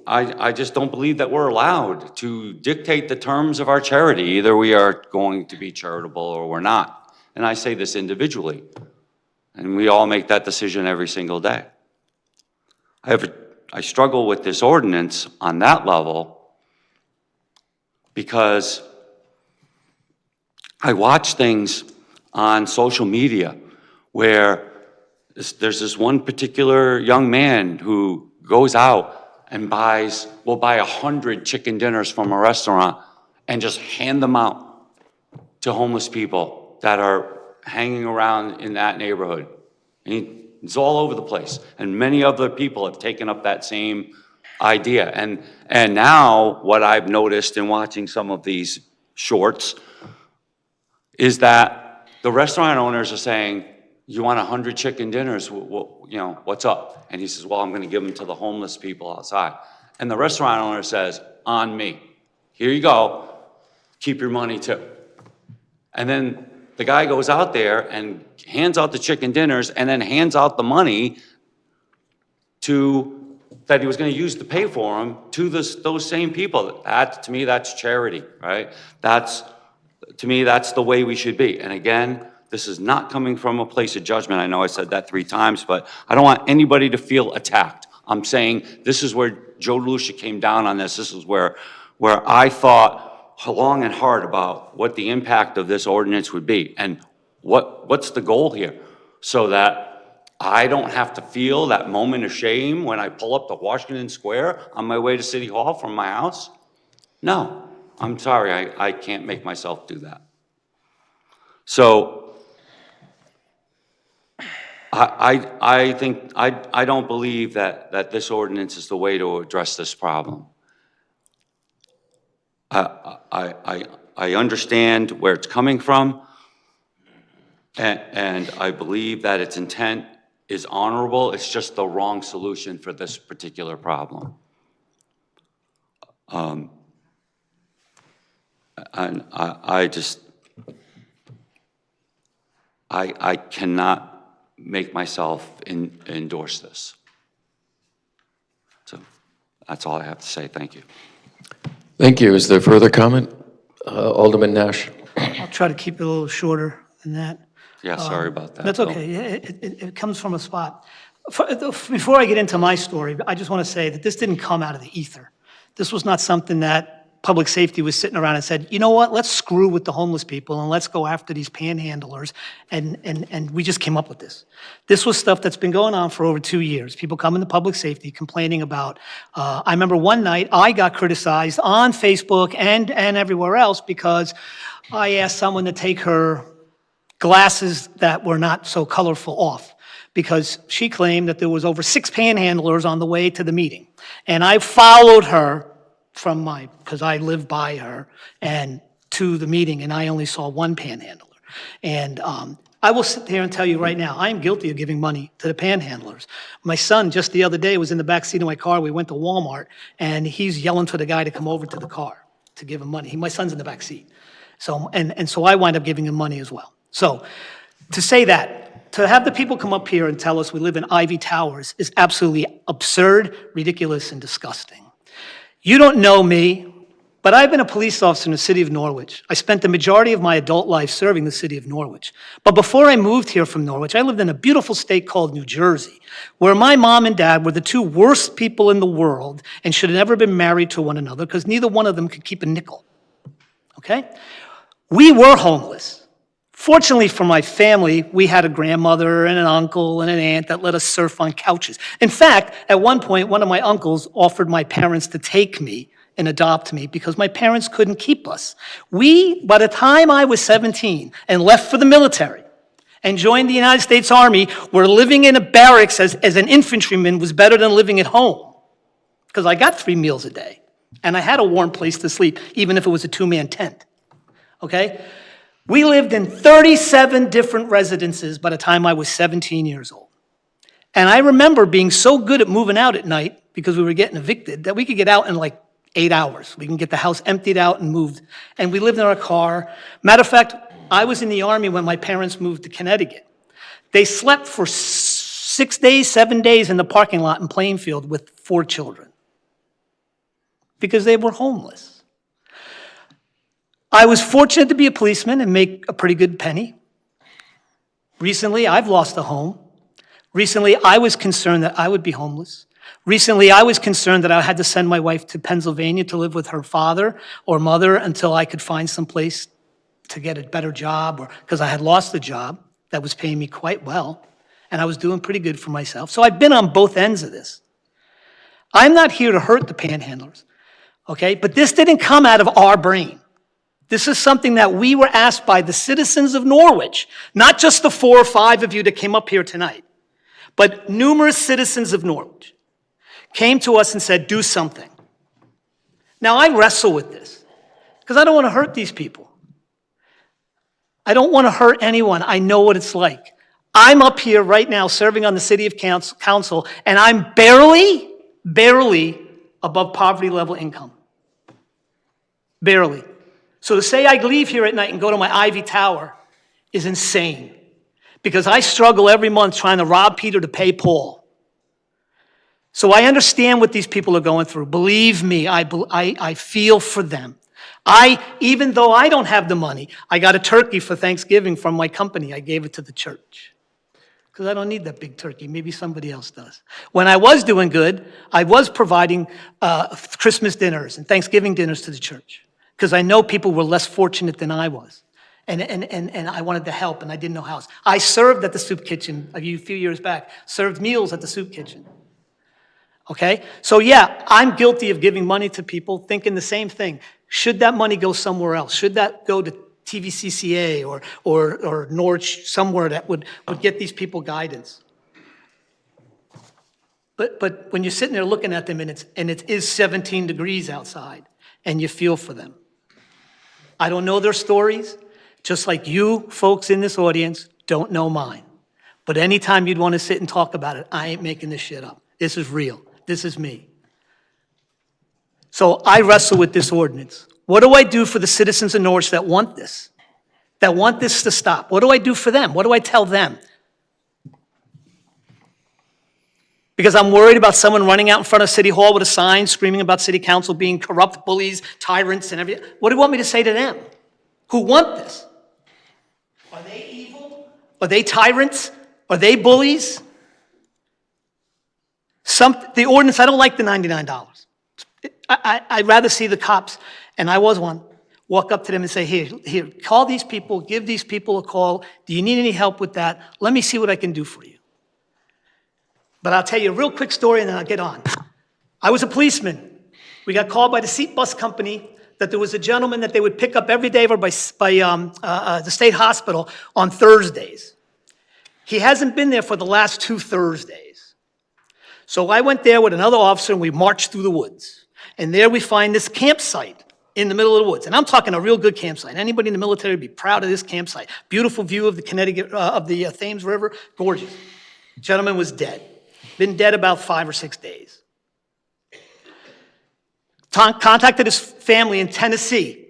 I just don't believe that we're allowed to dictate the terms of our charity. Either we are going to be charitable or we're not. And I say this individually. And we all make that decision every single day. I struggle with this ordinance on that level because I watch things on social media where there's this one particular young man who goes out and will buy 100 chicken dinners from a restaurant and just hand them out to homeless people that are hanging around in that neighborhood. And it's all over the place. And many other people have taken up that same idea. And now what I've noticed in watching some of these shorts is that the restaurant owners are saying, you want 100 chicken dinners, what's up? And he says, well, I'm gonna give them to the homeless people outside. And the restaurant owner says, on me. Here you go, keep your money too. And then the guy goes out there and hands out the chicken dinners and then hands out the money that he was gonna use to pay for them to those same people. To me, that's charity, right? To me, that's the way we should be. And again, this is not coming from a place of judgment. I know I said that 3 times, but I don't want anybody to feel attacked. I'm saying this is where Joe Lucia came down on this. This is where I thought long and hard about what the impact of this ordinance would be and what's the goal here, so that I don't have to feel that moment of shame when I pull up to Washington Square on my way to City Hall from my house. No, I'm sorry, I can't make myself do that. So I think, I don't believe that this ordinance is the way to address this problem. I understand where it's coming from, and I believe that its intent is honorable. It's just the wrong solution for this particular problem. And I cannot make myself endorse this. So that's all I have to say. Thank you. Thank you. Is there further comment? Alderman Nash? I'll try to keep it a little shorter than that. Yeah, sorry about that. That's okay. It comes from a spot. Before I get into my story, I just want to say that this didn't come out of the ether. This was not something that public safety was sitting around and said, you know what, let's screw with the homeless people and let's go after these panhandlers. And we just came up with this. This was stuff that's been going on for over 2 years. People come into public safety complaining about, I remember one night I got criticized on Facebook and everywhere else because I asked someone to take her glasses that were not so colorful off, because she claimed that there was over 6 panhandlers on the way to the meeting. And I followed her because I live by her, and to the meeting, and I only saw 1 panhandler. And I will sit here and tell you right now, I am guilty of giving money to the panhandlers. My son, just the other day, was in the back seat of my car. We went to Walmart, and he's yelling for the guy to come over to the car to give him money. My son's in the back seat. So, and so I wind up giving him money as well. So to say that, to have the people come up here and tell us we live in Ivy Towers is absolutely absurd, ridiculous, and disgusting. You don't know me, but I've been a police officer in the city of Norwich. I spent the majority of my adult life serving the city of Norwich. But before I moved here from Norwich, I lived in a beautiful state called New Jersey, where my mom and dad were the 2 worst people in the world and should have never been married to one another because neither one of them could keep a nickel. Okay? We were homeless. Fortunately for my family, we had a grandmother and an uncle and an aunt that let us surf on couches. In fact, at one point, one of my uncles offered my parents to take me and adopt me because my parents couldn't keep us. By the time I was 17 and left for the military and joined the United States Army, where living in a barracks as an infantryman was better than living at home, because I got 3 meals a day and I had a warm place to sleep, even if it was a 2-man tent. Okay? We lived in 37 different residences by the time I was 17 years old. And I remember being so good at moving out at night because we were getting evicted that we could get out in like 8 hours. We can get the house emptied out and moved. And we lived in our car. Matter of fact, I was in the Army when my parents moved to Connecticut. They slept for 6 days, 7 days in the parking lot in Plainfield with 4 children because they were homeless. I was fortunate to be a policeman and make a pretty good penny. Recently, I've lost a home. Recently, I was concerned that I would be homeless. Recently, I was concerned that I had to send my wife to Pennsylvania to live with her father or mother until I could find some place to get a better job, or because I had lost a job that was paying me quite well, and I was doing pretty good for myself. So I've been on both ends of this. I'm not here to hurt the panhandlers, okay? But this didn't come out of our brain. This is something that we were asked by the citizens of Norwich, not just the 4 or 5 of you that came up here tonight, but numerous citizens of Norwich came to us and said, do something. Now, I wrestle with this because I don't want to hurt these people. I don't want to hurt anyone. I know what it's like. I'm up here right now serving on the city of council, and I'm barely above poverty level income. Barely. So to say I leave here at night and go to my Ivy Tower is insane, because I struggle every month trying to rob Peter to pay Paul. So I understand what these people are going through. Believe me, I feel for them. Even though I don't have the money, I got a turkey for Thanksgiving from my company. I gave it to the church because I don't need that big turkey. Maybe somebody else does. When I was doing good, I was providing Christmas dinners and Thanksgiving dinners to the church because I know people were less fortunate than I was. And I wanted to help, and I didn't know how else. I served at the soup kitchen a few years back, served meals at the soup kitchen. Okay? So yeah, I'm guilty of giving money to people thinking the same thing. Should that money go somewhere else? Should that go to TVCCA or Norwich, somewhere that would get these people guidance? But when you're sitting there looking at them and it is 17 degrees outside and you feel for them. I don't know their stories, just like you folks in this audience don't know mine. But anytime you'd want to sit and talk about it, I ain't making this shit up. This is real. This is me. So I wrestle with this ordinance. What do I do for the citizens of Norwich that want this to stop? What do I do for them? What do I tell them? Because I'm worried about someone running out in front of City Hall with a sign screaming about City Council being corrupt bullies, tyrants, and everything. What do you want me to say to them who want this? Are they evil? Are they tyrants? Are they bullies? The ordinance, I don't like the $99. I'd rather see the cops, and I was one, walk up to them and say, here, call these people, give these people a call. Do you need any help with that? Let me see what I can do for you. But I'll tell you a real quick story, and then I'll get on. I was a policeman. We got called by the seat bus company that there was a gentleman that they would pick up every day over by the state hospital on Thursdays. He hasn't been there for the last 2 Thursdays. So I went there with another officer, and we marched through the woods. And there we find this campsite in the middle of the woods. And I'm talking a real good campsite. Anybody in the military would be proud of this campsite. Beautiful view of the Connecticut, of the Thames River. Gorgeous. Gentleman was dead. Been dead about 5 or 6 days. Contacted his family in Tennessee.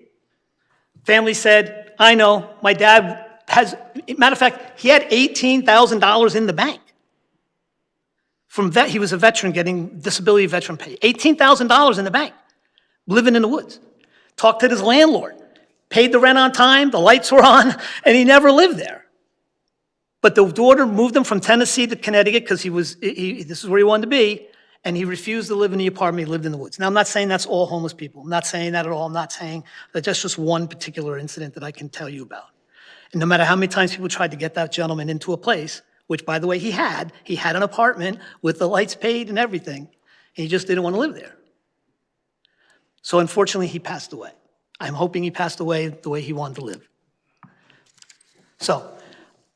Family said, I know, my dad has, matter of fact, he had $18,000 in the bank. He was a veteran getting disability veteran pay. $18,000 in the bank, living in the woods. Talked to his landlord, paid the rent on time, the lights were on, and he never lived there. But the daughter moved him from Tennessee to Connecticut because this is where he wanted to be, and he refused to live in the apartment. He lived in the woods. Now, I'm not saying that's all homeless people. I'm not saying that at all. I'm not saying that that's just one particular incident that I can tell you about. And no matter how many times people tried to get that gentleman into a place, which, by the way, he had an apartment with the lights paid and everything, and he just didn't want to live there. So unfortunately, he passed away. I'm hoping he passed away the way he wanted to live. So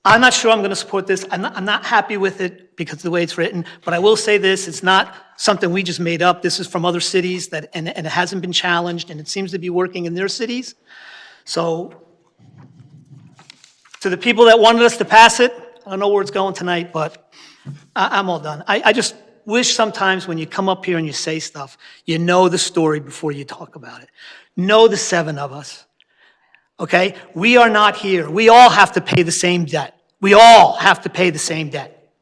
I'm not sure I'm going to support this. I'm not happy with it because of the way it's written, but I will say this, it's not something we just made up. This is from other cities, and it hasn't been challenged, and it seems to be working in their cities. So to the people that wanted us to pass it, I don't know where it's going tonight, but I'm all done. I just wish sometimes when you come up here and you say stuff, you know the story before you talk about it. Know the 7 of us, okay? We are not here. We all have to pay the same debt. We all have to pay the same debt.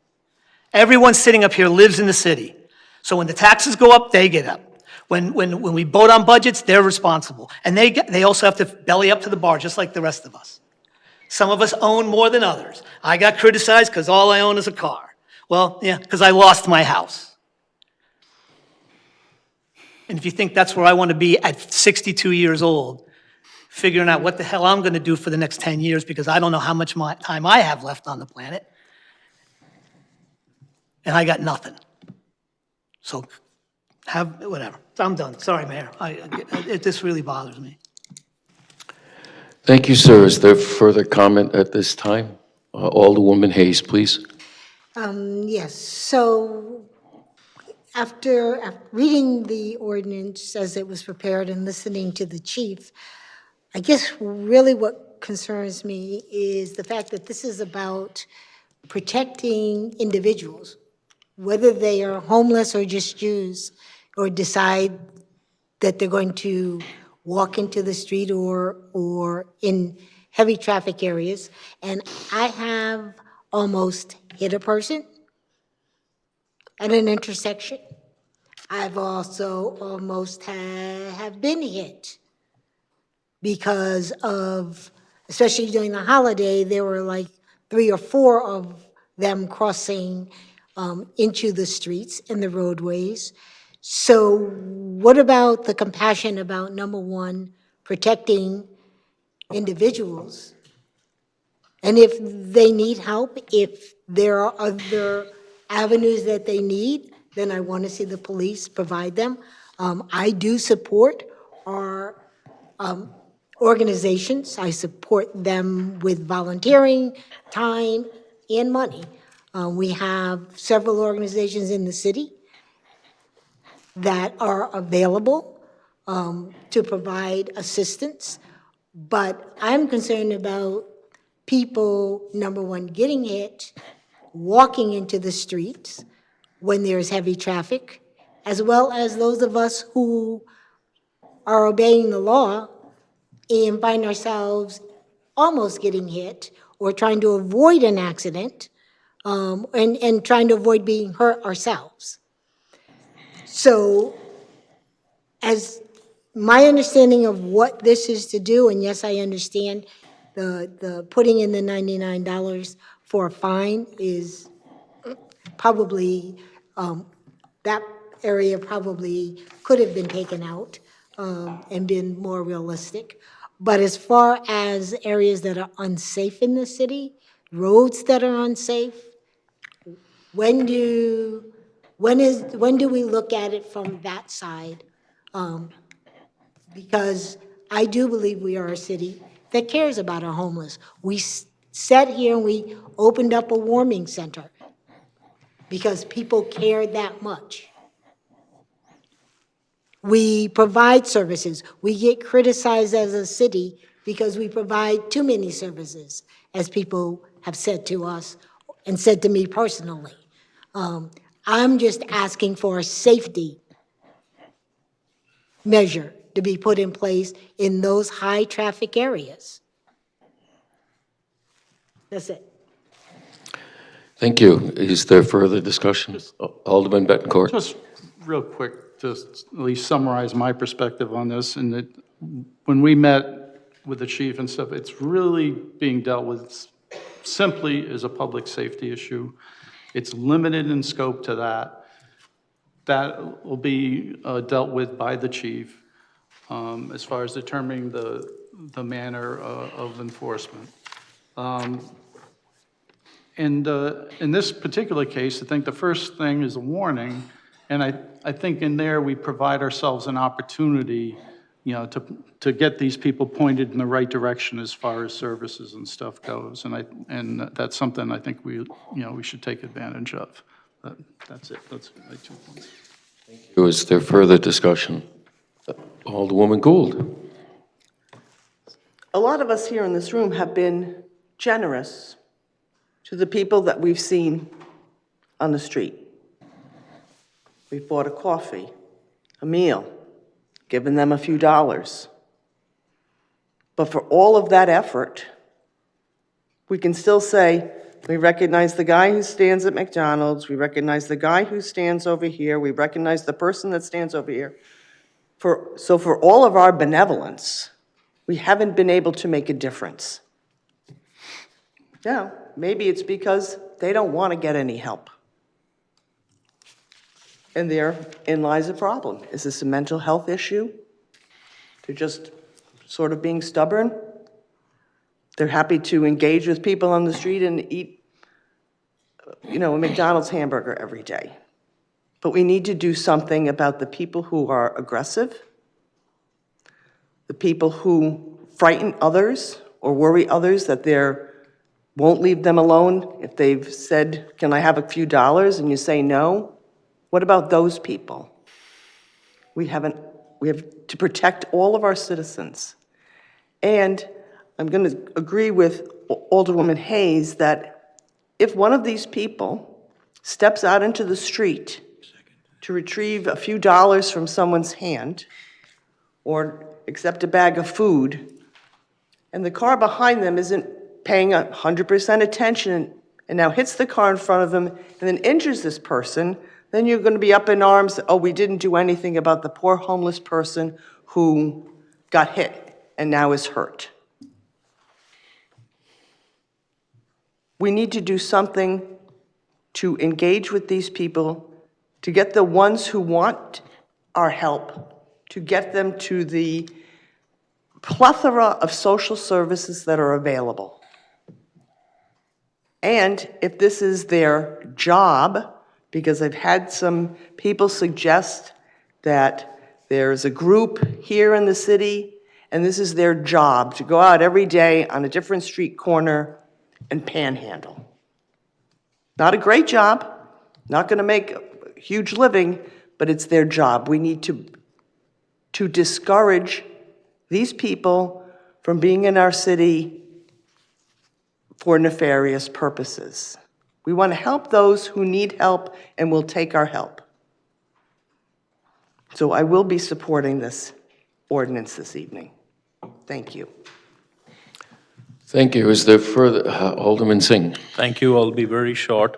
Everyone sitting up here lives in the city. So when the taxes go up, they get up. When we vote on budgets, they're responsible. And they also have to belly up to the bar, just like the rest of us. Some of us own more than others. I got criticized because all I own is a car. Well, yeah, because I lost my house. And if you think that's where I want to be at 62 years old, figuring out what the hell I'm going to do for the next 10 years because I don't know how much time I have left on the planet. And I got nothing. So whatever. I'm done. Sorry, Mayor. This really bothers me. Thank you, sir. Is there further comment at this time? Alderwoman Hayes, please. Yes, so after reading the ordinance as it was prepared and listening to the chief, I guess really what concerns me is the fact that this is about protecting individuals, whether they are homeless or just Jews, or decide that they're going to walk into the street or in heavy traffic areas. And I have almost hit a person at an intersection. I've also almost have been hit because of, especially during the holiday, there were like 3 or 4 of them crossing into the streets and the roadways. So what about the compassion about, number one, protecting individuals? And if they need help, if there are other avenues that they need, then I want to see the police provide them. I do support our organizations. I support them with volunteering, time, and money. We have several organizations in the city that are available to provide assistance. But I'm concerned about people, number one, getting hit, walking into the streets when there's heavy traffic, as well as those of us who are obeying the law and find ourselves almost getting hit or trying to avoid an accident and trying to avoid being hurt ourselves. So as my understanding of what this is to do, and yes, I understand the putting in the $99 for a fine is probably, that area probably could have been taken out and been more realistic. But as far as areas that are unsafe in the city, roads that are unsafe, when do we look at it from that side? Because I do believe we are a city that cares about our homeless. We sat here and we opened up a warming center because people care that much. We provide services. We get criticized as a city because we provide too many services, as people have said to us and said to me personally. I'm just asking for a safety measure to be put in place in those high-traffic areas. That's it. Thank you. Is there further discussion? Alderman Bettencourt. Just real quick, just at least summarize my perspective on this, and that when we met with the chief and stuff, it's really being dealt with simply as a public safety issue. It's limited in scope to that. That will be dealt with by the chief as far as determining the manner of enforcement. And in this particular case, I think the first thing is a warning, and I think in there we provide ourselves an opportunity, you know, to get these people pointed in the right direction as far as services and stuff goes, and that's something I think we should take advantage of. That's it. That's my 2 points. Is there further discussion? Alderwoman Gould. A lot of us here in this room have been generous to the people that we've seen on the street. We've bought a coffee, a meal, given them a few dollars. But for all of that effort, we can still say, we recognize the guy who stands at McDonald's, we recognize the guy who stands over here, we recognize the person that stands over here. So for all of our benevolence, we haven't been able to make a difference. Now, maybe it's because they don't want to get any help. And therein lies a problem. Is this a mental health issue? To just sort of being stubborn. They're happy to engage with people on the street and eat, a McDonald's hamburger every day. But we need to do something about the people who are aggressive, the people who frighten others or worry others that they won't leave them alone if they've said, "Can I have a few dollars?" and you say no. What about those people? We have to protect all of our citizens. And I'm going to agree with Alderwoman Hayes that if one of these people steps out into the street to retrieve a few dollars from someone's hand or accept a bag of food, and the car behind them isn't paying 100% attention and now hits the car in front of them and then injures this person, then you're going to be up in arms, "Oh, we didn't do anything about the poor homeless person who got hit and now is hurt." We need to do something to engage with these people, to get the ones who want our help, to get them to the plethora of social services that are available. And if this is their job, because I've had some people suggest that there's a group here in the city, and this is their job, to go out every day on a different street corner and panhandle. Not a great job, not going to make a huge living, but it's their job. We need to discourage these people from being in our city for nefarious purposes. We want to help those who need help and will take our help. So I will be supporting this ordinance this evening. Thank you. Thank you. Is there further, Alderman Singh? Thank you. I'll be very short.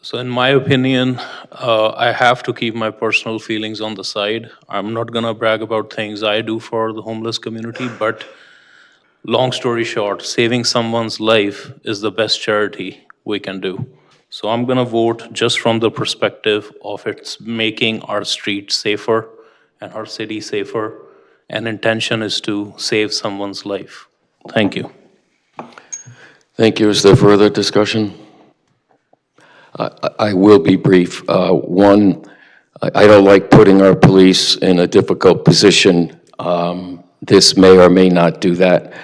So in my opinion, I have to keep my personal feelings on the side. I'm not gonna brag about things I do for the homeless community, but long story short, saving someone's life is the best charity we can do. So I'm gonna vote just from the perspective of it's making our street safer and our city safer, and intention is to save someone's life. Thank you. Thank you. Is there further discussion? I will be brief. One, I don't like putting our police in a difficult position. This may or may not do that.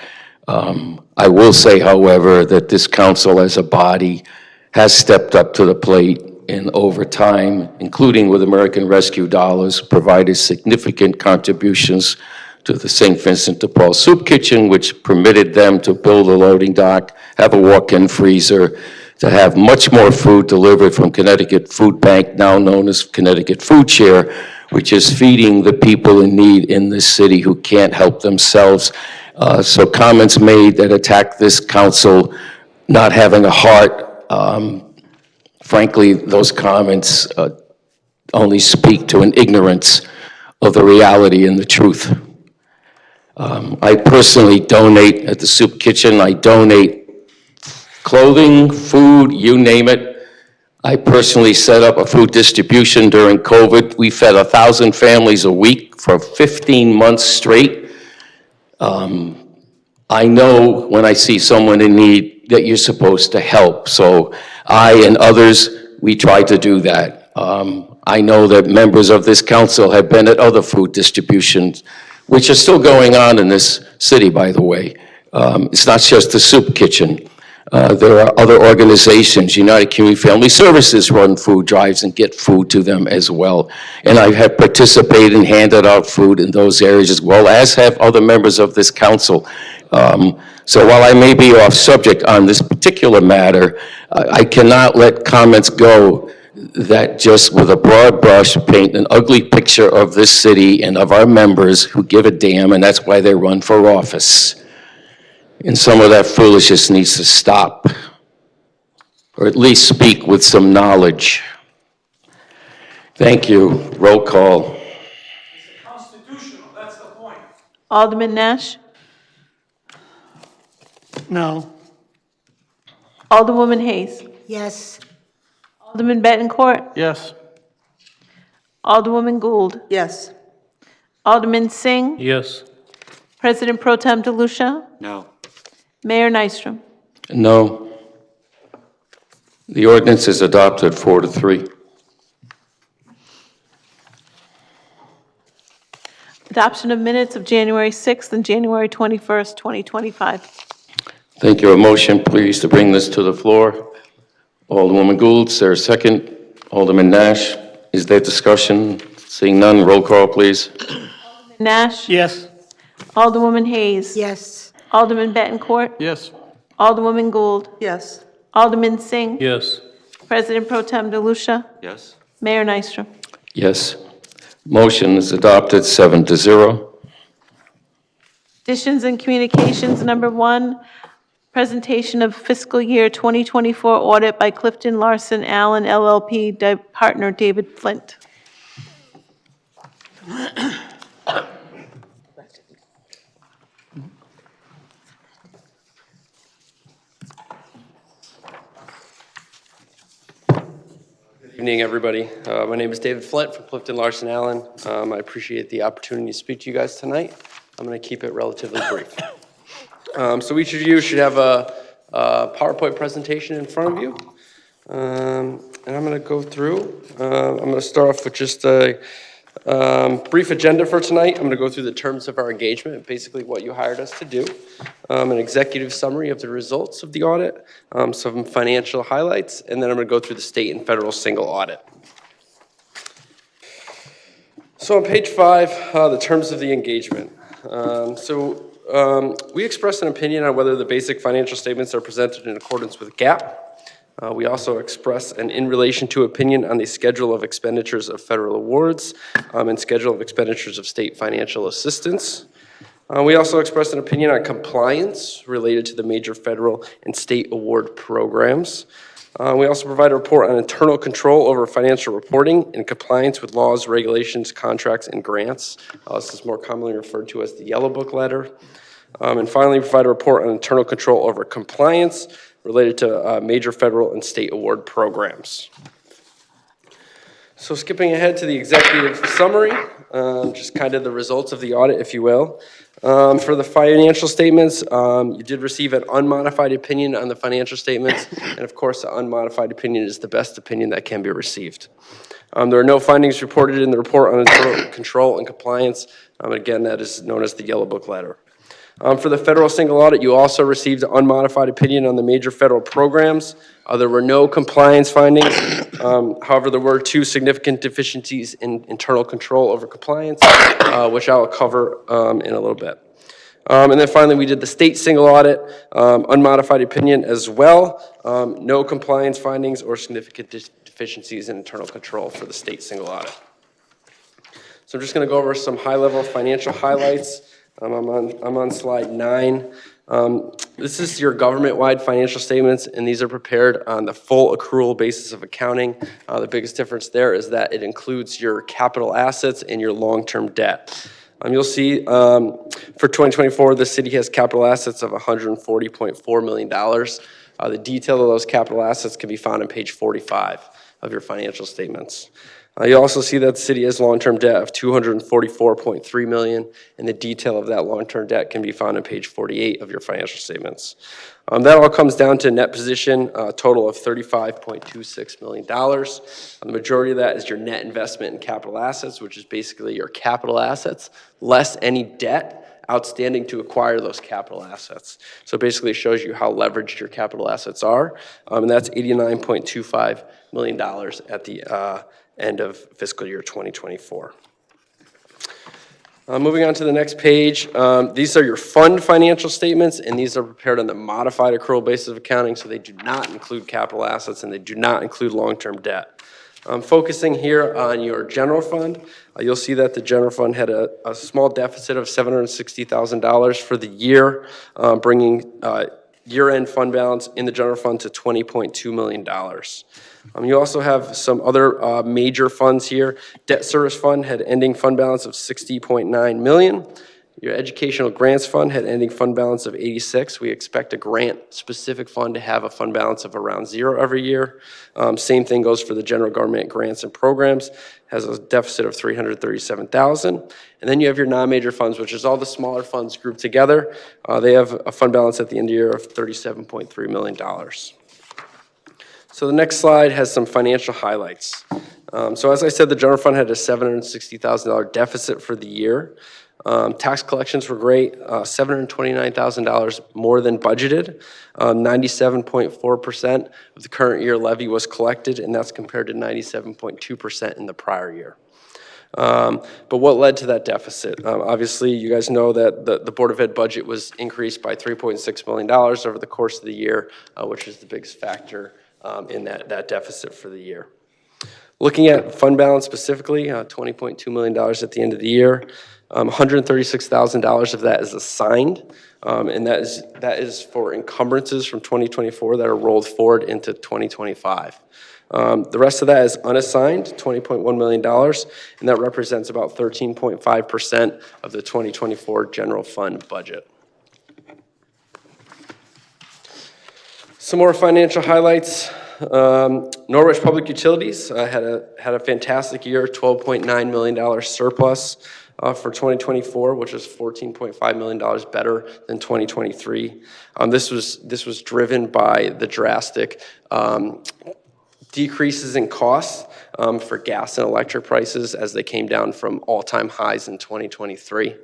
I will say, however, that this council as a body has stepped up to the plate and over time, including with American Rescue dollars, provided significant contributions to the St. Vincent de Paul Soup Kitchen, which permitted them to build a loading dock, have a walk-in freezer, to have much more food delivered from Connecticut Food Bank, now known as Connecticut Food Share, which is feeding the people in need in this city who can't help themselves. So comments made that attack this council not having a heart, frankly, those comments only speak to an ignorance of the reality and the truth. I personally donate at the soup kitchen. I donate clothing, food, you name it. I personally set up a food distribution during COVID. We fed 1,000 families a week for 15 months straight. I know when I see someone in need that you're supposed to help. So I and others, we try to do that. I know that members of this council have been at other food distributions, which are still going on in this city, by the way. It's not just the soup kitchen. There are other organizations, United Community Family Services run food drives and get food to them as well. And I have participated and handed out food in those areas as well, as have other members of this council. So while I may be off subject on this particular matter, I cannot let comments go that just with a broad brush paint an ugly picture of this city and of our members who give a damn, and that's why they run for office. And some of that foolishness needs to stop, or at least speak with some knowledge. Thank you. Roll call. Constitutional, that's the point. Alderman Nash? No. Alderwoman Hayes? Yes. Alderman Bettencourt? Yes. Alderwoman Gould? Yes. Alderman Singh? Yes. President Pro Tem DeLucia? No. Mayor Nystrom? No. The ordinance is adopted 4-3. Adoption of minutes of January 6th and January 21st, 2025. Thank you. A motion, please, to bring this to the floor. Alderwoman Gould, is there a second? Alderman Nash, is there discussion? Seeing none, roll call, please. Nash? Yes. Alderwoman Hayes? Yes. Alderman Bettencourt? Yes. Alderwoman Gould? Yes. Alderman Singh? Yes. President Pro Tem DeLucia? Yes. Mayor Nystrom? Yes. Motion is adopted 7-0. Additions and communications, number 1, presentation of fiscal year 2024 audit by Clifton Larson Allen LLP, partner David Flint. Good evening, everybody. My name is David Flint from Clifton Larson Allen. I appreciate the opportunity to speak to you guys tonight. I'm going to keep it relatively brief. So each of you should have a PowerPoint presentation in front of you. And I'm going to go through. I'm going to start off with just a brief agenda for tonight. I'm going to go through the terms of our engagement, basically what you hired us to do, an executive summary of the results of the audit, some financial highlights, and then I'm going to go through the state and federal single audit. So on page 5, the terms of the engagement. We express an opinion on whether the basic financial statements are presented in accordance with GAAP. We also express an in relation to opinion on the schedule of expenditures of federal awards and schedule of expenditures of state financial assistance. We also express an opinion on compliance related to the major federal and state award programs. We also provide a report on internal control over financial reporting and compliance with laws, regulations, contracts, and grants. This is more commonly referred to as the Yellow Book letter. And finally, provide a report on internal control over compliance related to major federal and state award programs. So skipping ahead to the executive summary, just kind of the results of the audit, if you will. For the financial statements, you did receive an unmodified opinion on the financial statements, and of course, the unmodified opinion is the best opinion that can be received. There are no findings reported in the report on internal control and compliance. Again, that is known as the Yellow Book letter. For the federal single audit, you also received an unmodified opinion on the major federal programs. There were no compliance findings. However, there were 2 significant deficiencies in internal control over compliance, which I will cover in a little bit. And then finally, we did the state single audit, unmodified opinion as well. No compliance findings or significant deficiencies in internal control for the state single audit. So I'm just going to go over some high-level financial highlights. I'm on slide 9. This is your government-wide financial statements, and these are prepared on the full accrual basis of accounting. The biggest difference there is that it includes your capital assets and your long-term debt. You'll see for 2024, the city has capital assets of $140.4 million. The detail of those capital assets can be found on page 45 of your financial statements. You also see that the city has long-term debt of $244.3 million, and the detail of that long-term debt can be found on page 48 of your financial statements. That all comes down to a net position, a total of $35.26 million. The majority of that is your net investment in capital assets, which is basically your capital assets, less any debt outstanding to acquire those capital assets. So basically it shows you how leveraged your capital assets are, and that's $89.25 million at the end of fiscal year 2024. Moving on to the next page, these are your fund financial statements, and these are prepared on the modified accrual basis of accounting, so they do not include capital assets and they do not include long-term debt. Focusing here on your general fund, you'll see that the general fund had a small deficit of $760,000 for the year, bringing year-end fund balance in the general fund to $20.2 million. You also have some other major funds here. Debt service fund had ending fund balance of $60.9 million. Your educational grants fund had ending fund balance of 86. We expect a grant-specific fund to have a fund balance of around 0 every year. Same thing goes for the general government grants and programs, has a deficit of 337,000. And then you have your non-major funds, which is all the smaller funds grouped together. They have a fund balance at the end of the year of $37.3 million. So the next slide has some financial highlights. So as I said, the general fund had a $760,000 deficit for the year. Tax collections were great, $729,000 more than budgeted. 97.4% of the current year levy was collected, and that's compared to 97.2% in the prior year. But what led to that deficit? Obviously, you guys know that the Board of Ed budget was increased by $3.6 million over the course of the year, which is the biggest factor in that deficit for the year. Looking at fund balance specifically, $20.2 million at the end of the year. $136,000 of that is assigned, and that is for encumbrances from 2024 that are rolled forward into 2025. The rest of that is unassigned, $20.1 million, and that represents about 13.5% of the 2024 general fund budget. Some more financial highlights. Norwich Public Utilities had a fantastic year, $12.9 million surplus for 2024, which is $14.5 million better than 2023. This was driven by the drastic decreases in costs for gas and electric prices as they came down from all-time highs in 2023.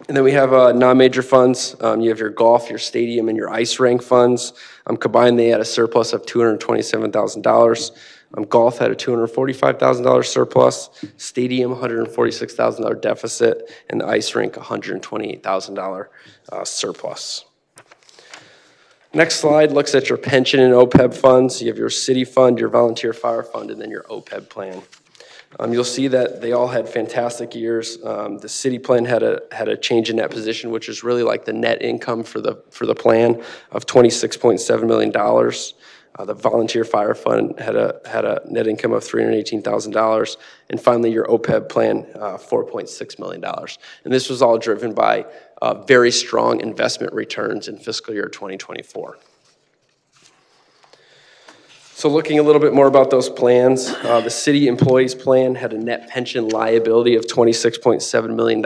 And then we have non-major funds. You have your golf, your stadium, and your ice rink funds. Combined, they had a surplus of $227,000. Golf had a $245,000 surplus, stadium $146,000 deficit, and the ice rink $128,000 surplus. Next slide looks at your pension and OPEB funds. You have your city fund, your volunteer fire fund, and then your OPEB plan. You'll see that they all had fantastic years. The city plan had a change in net position, which is really like the net income for the plan of $26.7 million. The volunteer fire fund had a net income of $318,000, and finally your OPEB plan, $4.6 million. And this was all driven by very strong investment returns in fiscal year 2024. So looking a little bit more about those plans, the city employees plan had a net pension liability of $26.7 million,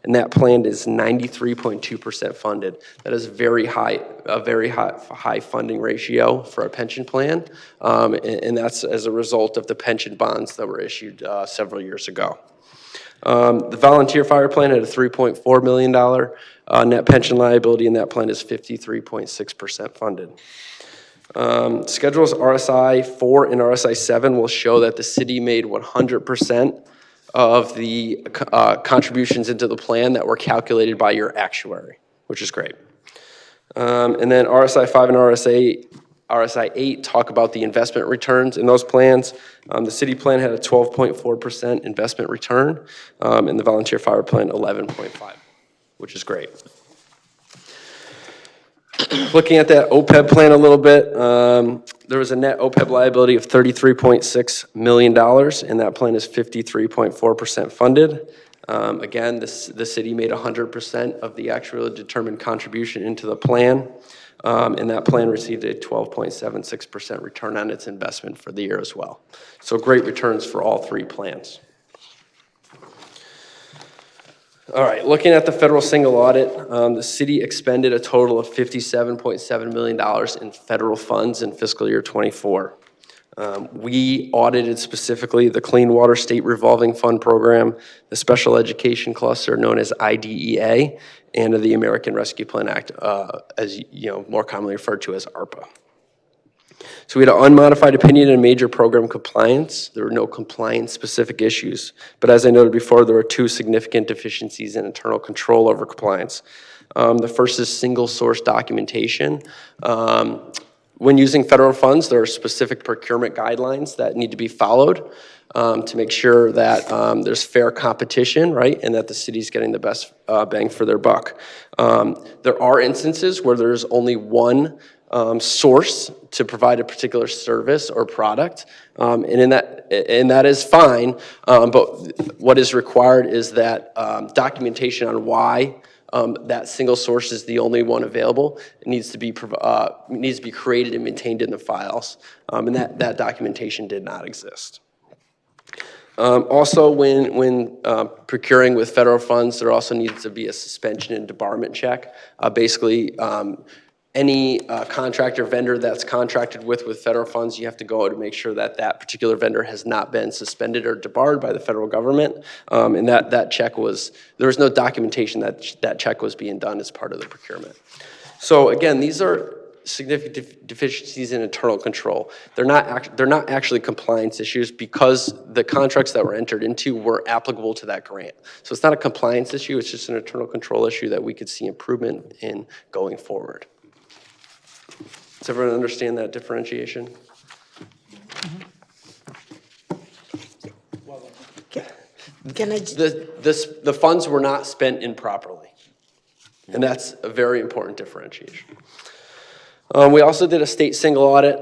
and that plan is 93.2% funded. That is a very high funding ratio for a pension plan, and that's as a result of the pension bonds that were issued several years ago. The volunteer fire plan had a $3.4 million net pension liability, and that plan is 53.6% funded. Schedules RSI 4 and RSI 7 will show that the city made 100% of the contributions into the plan that were calculated by your actuary, which is great. And then RSI 5 and RSI 8 talk about the investment returns in those plans. The city plan had a 12.4% investment return, and the volunteer fire plan 11.5%, which is great. Looking at that OPEB plan a little bit, there was a net OPEB liability of $33.6 million, and that plan is 53.4% funded. Again, the city made 100% of the actually determined contribution into the plan, and that plan received a 12.76% return on its investment for the year as well. So great returns for all three plans. All right, looking at the federal single audit, the city expended a total of $57.7 million in federal funds in fiscal year 24. We audited specifically the Clean Water State Revolving Fund Program, the Special Education Cluster known as IDEA, and the American Rescue Plan Act, as you know, more commonly referred to as ARPA. So we had an unmodified opinion in major program compliance. There were no compliance-specific issues. But as I noted before, there were two significant deficiencies in internal control over compliance. The first is single-source documentation. When using federal funds, there are specific procurement guidelines that need to be followed to make sure that there's fair competition, right, and that the city's getting the best bang for their buck. There are instances where there's only one source to provide a particular service or product, and that is fine. But what is required is that documentation on why that single source is the only one available. It needs to be created and maintained in the files, and that documentation did not exist. Also, when procuring with federal funds, there also needs to be a suspension and debarment check. Basically, any contractor vendor that's contracted with federal funds, you have to go out and make sure that that particular vendor has not been suspended or debarred by the federal government. And that check there was no documentation that that check was being done as part of the procurement. So again, these are significant deficiencies in internal control. They're not actually compliance issues because the contracts that were entered into were applicable to that grant. So it's not a compliance issue, it's just an internal control issue that we could see improvement in going forward. Does everyone understand that differentiation? Can I? The funds were not spent improperly, and that's a very important differentiation. We also did a state single audit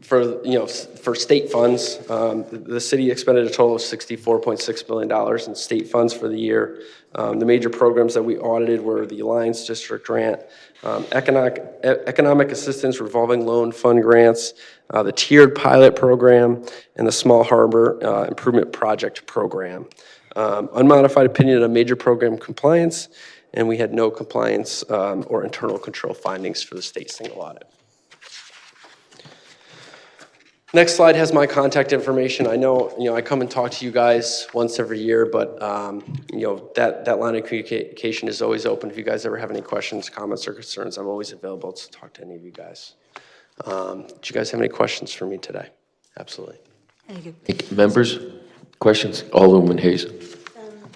for state funds. The city expended a total of $64.6 million in state funds for the year. The major programs that we audited were the Alliance District Grant, Economic Assistance Revolving Loan Fund grants, the Tiered Pilot Program, and the Small Harbor Improvement Project Program. Unmodified opinion on major program compliance, and we had no compliance or internal control findings for the state single audit. Next slide has my contact information. I know, I come and talk to you guys once every year, but that line of communication is always open. If you guys ever have any questions, comments, or concerns, I'm always available to talk to any of you guys. Do you guys have any questions for me today? Absolutely. Thank you. Members, questions? Alderwoman Hayes.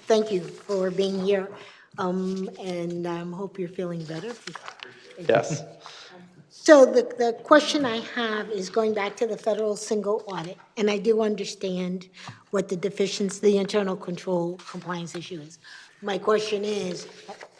Thank you for being here, and I hope you're feeling better. Yes. So the question I have is going back to the federal single audit, and I do understand what the deficiency, the internal control compliance issue is. My question is,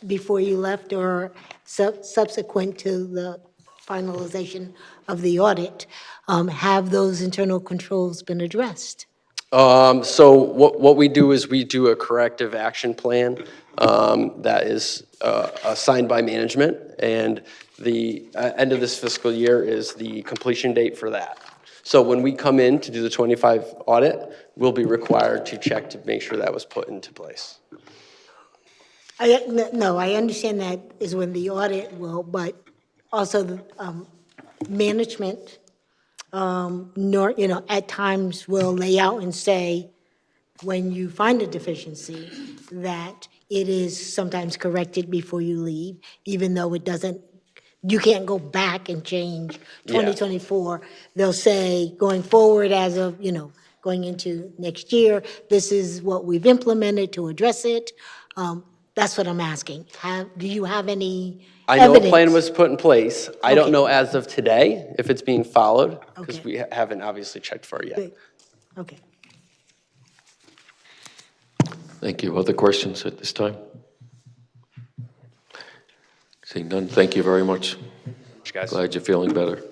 before you left or subsequent to the finalization of the audit, have those internal controls been addressed? So what we do is we do a corrective action plan that is assigned by management, and the end of this fiscal year is the completion date for that. So when we come in to do the 25 audit, we'll be required to check to make sure that was put into place. No, I understand that is when the audit will, but also the management, at times will lay out and say, when you find a deficiency, that it is sometimes corrected before you leave, even though it doesn't, you can't go back and change 2024. They'll say, going forward as of, going into next year, this is what we've implemented to address it. That's what I'm asking. Do you have any I know evidence? a plan was put in place. I don't Okay. know as of today if it's being followed, because Okay. we haven't obviously checked for it yet. Good. Okay. Thank you. Other questions at this time? Seeing none, thank you very much. Guys. Glad you're feeling better.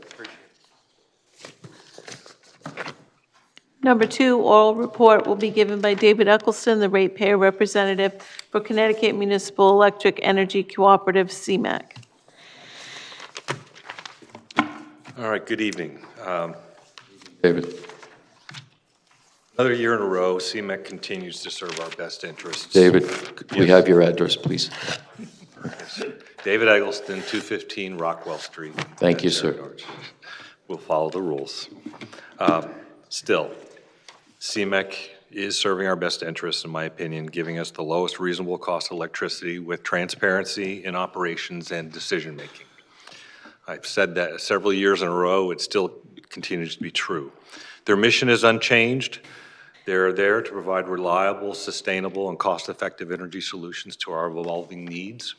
Number 2, oral report will be given by David Eccleston, the ratepayer representative for Connecticut Municipal Electric Energy Cooperative, CMAC. All right, good evening. David. Another year in a row, CMEC continues to serve our best interests. David, could we have your address, please? David Eggleston, 215 Rockwell Street. Thank you, sir. We'll follow the rules. Still, CMEC is serving our best interests, in my opinion, giving us the lowest reasonable cost of electricity with transparency in operations and decision-making. I've said that several years in a row, it still continues to be true. Their mission is unchanged. They're there to provide reliable, sustainable, and cost-effective energy solutions to our evolving needs.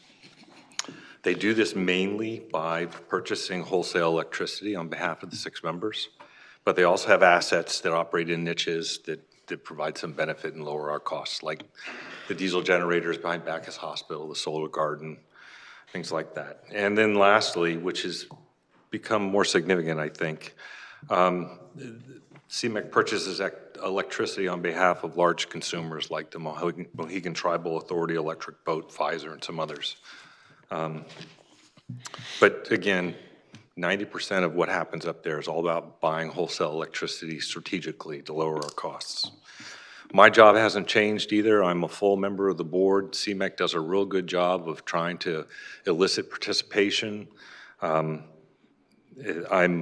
They do this mainly by purchasing wholesale electricity on behalf of the 6 members, but they also have assets that operate in niches that provide some benefit and lower our costs, like the diesel generators behind Bacchus Hospital, the solar garden, things like that. And then lastly, which has become more significant, I think, CMEC purchases electricity on behalf of large consumers like the Mohegan Tribal Authority, Electric Boat, Pfizer, and some others. But again, 90% of what happens up there is all about buying wholesale electricity strategically to lower our costs. My job hasn't changed either. I'm a full member of the board. CMEC does a real good job of trying to elicit participation. I'm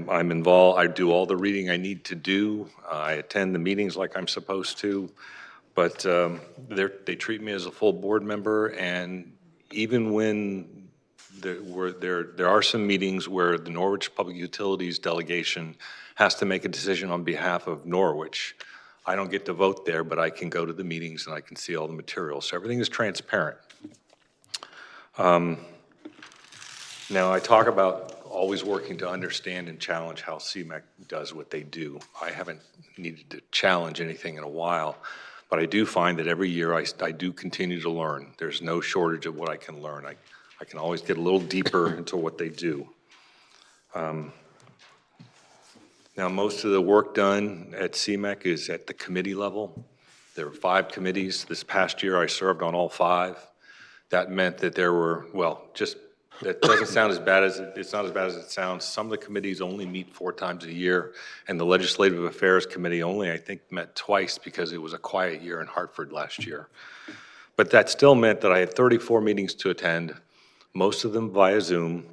involved. I do all the reading I need to do. I attend the meetings like I'm supposed to, but they treat me as a full board member. And even when there are some meetings where the Norwich Public Utilities delegation has to make a decision on behalf of Norwich, I don't get to vote there, but I can go to the meetings and I can see all the materials. So everything is transparent. Now, I talk about always working to understand and challenge how CMEC does what they do. I haven't needed to challenge anything in a while, but I do find that every year I do continue to learn. There's no shortage of what I can learn. I can always get a little deeper into what they do. Now, most of the work done at CMEC is at the committee level. There were 5 committees. This past year, I served on all 5. That meant that there were, that doesn't sound as bad as it's not as bad as it sounds. Some of the committees only meet 4 times a year, and the Legislative Affairs Committee only, I think, met twice because it was a quiet year in Hartford last year. But that still meant that I had 34 meetings to attend, most of them via Zoom.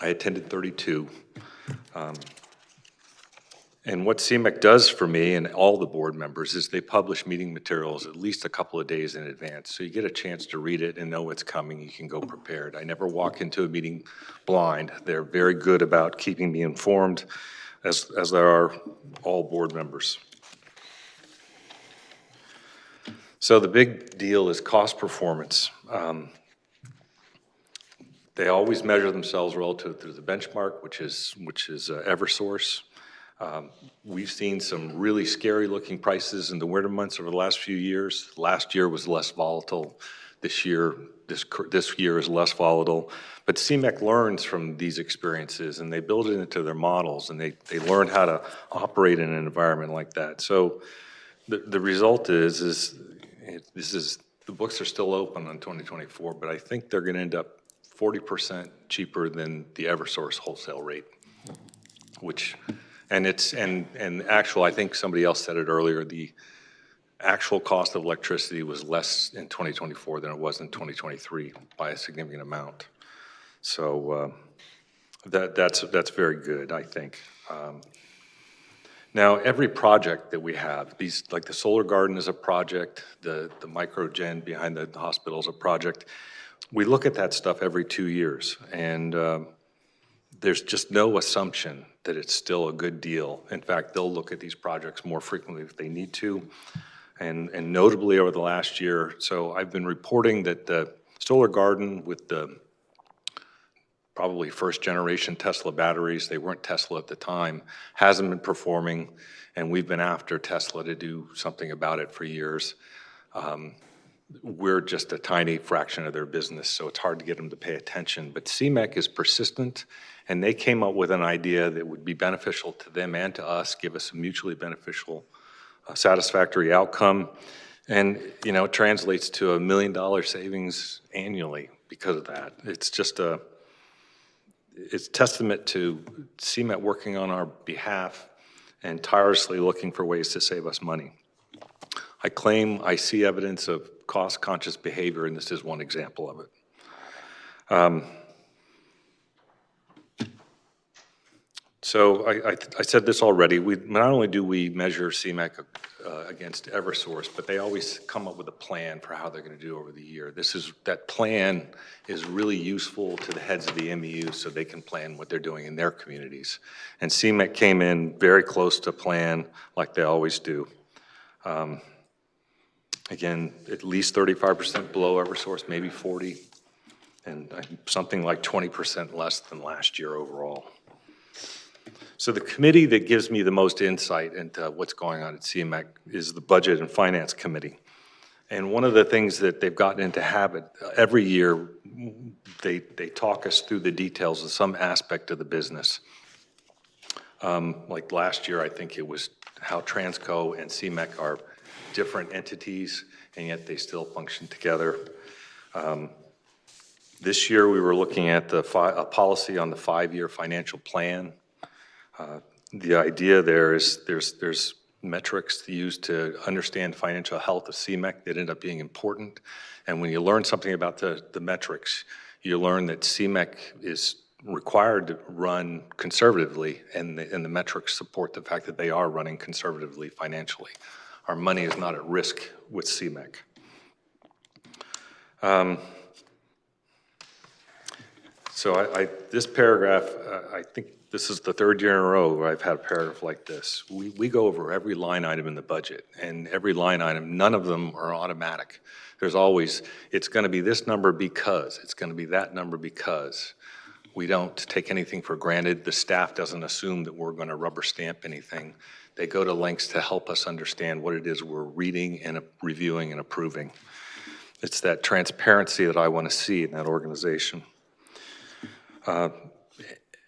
I attended 32. And what CMEC does for me and all the board members is they publish meeting materials at least a couple of days in advance. So you get a chance to read it and know what's coming. You can go prepared. I never walk into a meeting blind. They're very good about keeping me informed, as there are all board members. So the big deal is cost performance. They always measure themselves relative to the benchmark, which is Eversource. We've seen some really scary-looking prices in the winter months over the last few years. Last year was less volatile. This year is less volatile. But CMEC learns from these experiences, and they build it into their models, and they learn how to operate in an environment like that. So the result is the books are still open on 2024, but I think they're going to end up 40% cheaper than the Eversource wholesale rate, and actual, I think somebody else said it earlier, the actual cost of electricity was less in 2024 than it was in 2023 by a significant amount. So that's very good, I think. Now, every project that we have, like the solar garden is a project, the microgen behind the hospital is a project. We look at that stuff every 2 years, and there's just no assumption that it's still a good deal. In fact, they'll look at these projects more frequently if they need to. And notably over the last year, so I've been reporting that the solar garden with the probably first generation Tesla batteries, they weren't Tesla at the time, hasn't been performing, and we've been after Tesla to do something about it for years. We're just a tiny fraction of their business, so it's hard to get them to pay attention. But CMEC is persistent, and they came up with an idea that would be beneficial to them and to us, give us a mutually beneficial, satisfactory outcome. And, it translates to $1 million savings annually because of that. It's just it's testament to CMEC working on our behalf and tirelessly looking for ways to save us money. I claim I see evidence of cost-conscious behavior, and this is one example of it. So I said this already. Not only do we measure CMEC against Eversource, but they always come up with a plan for how they're going to do over the year. That plan is really useful to the heads of the MEU so they can plan what they're doing in their communities. And CMEC came in very close to plan, like they always do. Again, at least 35% below Eversource, maybe 40, and something like 20% less than last year overall. So the committee that gives me the most insight into what's going on at CMEC is the Budget and Finance Committee. And one of the things that they've gotten into habit, every year, they talk us through the details of some aspect of the business. Like last year, I think it was how Transco and CMEC are different entities, and yet they still function together. This year, we were looking at a policy on the 5-year financial plan. The idea there is there's metrics used to understand financial health of CMEC that end up being important. And when you learn something about the metrics, you learn that CMEC is required to run conservatively, and the metrics support the fact that they are running conservatively financially. Our money is not at risk with CMEC. So this paragraph, I think this is the 3rd year in a row where I've had a paragraph like this. We go over every line item in the budget, and every line item, none of them are automatic. There's always, it's going to be this number because, it's going to be that number because. We don't take anything for granted. The staff doesn't assume that we're going to rubber stamp anything. They go to lengths to help us understand what it is we're reading and reviewing and approving. It's that transparency that I want to see in that organization.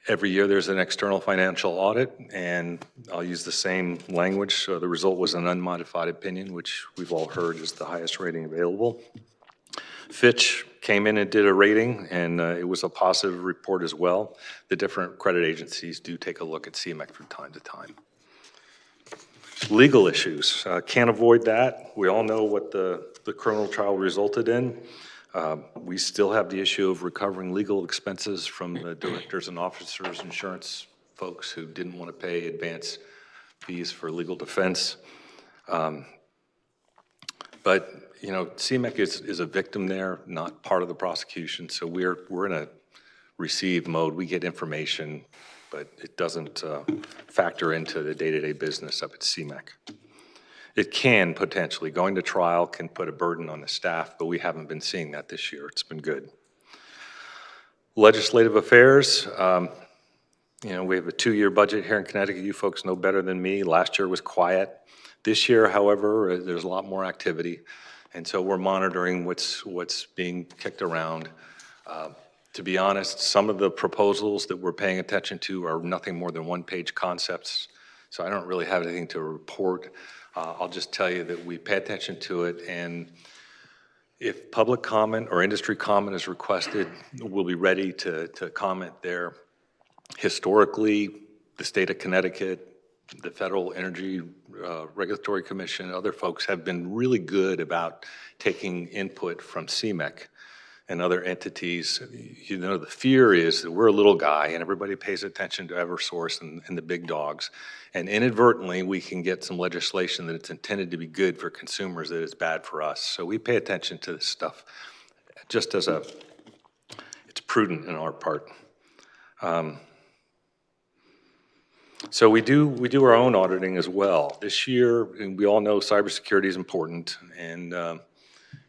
Every year there's an external financial audit, and I'll use the same language. So the result was an unmodified opinion, which we've all heard is the highest rating available. Fitch came in and did a rating, and it was a positive report as well. The different credit agencies do take a look at CMEC from time to time. Legal issues, can't avoid that. We all know what the criminal trial resulted in. We still have the issue of recovering legal expenses from the directors and officers, insurance folks who didn't want to pay advance fees for legal defense. But you know, CMEC is a victim there, not part of the prosecution. So we're in a receive mode. We get information, but it doesn't factor into the day-to-day business up at CMEC. It can potentially, going to trial can put a burden on the staff, but we haven't been seeing that this year. It's been good. Legislative affairs, you know, we have a 2-year budget here in Connecticut. You folks know better than me. Last year was quiet. This year, however, there's a lot more activity, and so we're monitoring what's being kicked around. To be honest, some of the proposals that we're paying attention to are nothing more than one-page concepts, so I don't really have anything to report. I'll just tell you that we pay attention to it, and if public comment or industry comment is requested, we'll be ready to comment there. Historically, the state of Connecticut, the Federal Energy Regulatory Commission, other folks have been really good about taking input from CMEC and other entities. You know, the fear is that we're a little guy and everybody pays attention to Eversource and the big dogs. And inadvertently, we can get some legislation that it's intended to be good for consumers that is bad for us. So we pay attention to this stuff just as it's prudent in our part. So we do our own auditing as well. This year, and we all know cybersecurity is important,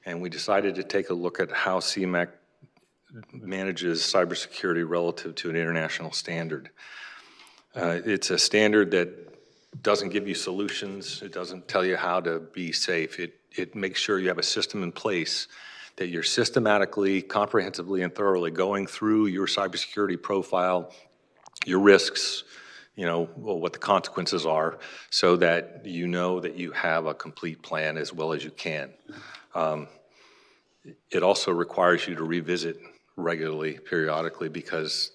and we decided to take a look at how CMEC manages cybersecurity relative to an international standard. It's a standard that doesn't give you solutions. It doesn't tell you how to be safe. It makes sure you have a system in place that you're systematically, comprehensively, and thoroughly going through your cybersecurity profile, your risks, you know, well, what the consequences are, so that you know that you have a complete plan as well as you can. It also requires you to revisit regularly, periodically, because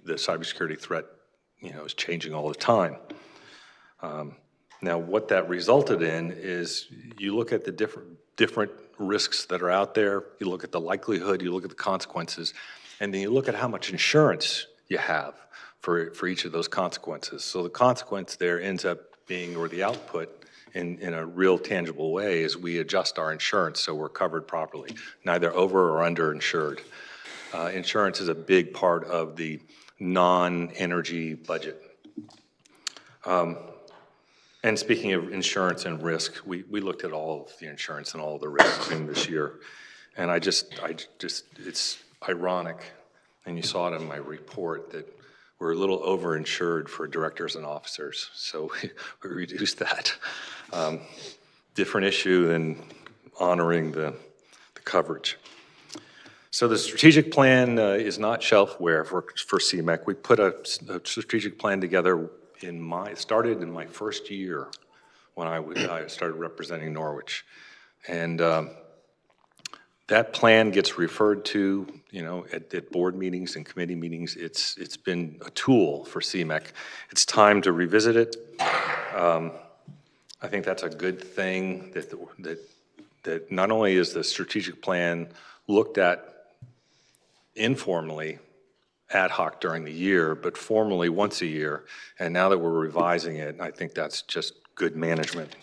the cybersecurity threat, you know, is changing all the time. Now, what that resulted in is you look at the different risks that are out there, you look at the likelihood, you look at the consequences, and then you look at how much insurance you have for each of those consequences. So the consequence there ends up being, or the output in a real tangible way, is we adjust our insurance so we're covered properly, neither over or underinsured. Insurance is a big part of the non-energy budget. And speaking of insurance and risk, we looked at all of the insurance and all of the risks in this year. And I just, it's ironic, and you saw it in my report, that we're a little overinsured for directors and officers, so we reduced that. Different issue than honoring the coverage. So the strategic plan is not shelfware for CMEC. We put a strategic plan together started in my first year when I started representing Norwich. And that plan gets referred to, at board meetings and committee meetings. It's been a tool for CMEC. It's time to revisit it. I think that's a good thing that not only is the strategic plan looked at informally, ad hoc during the year, but formally once a year. And now that we're revising it, I think that's just good management.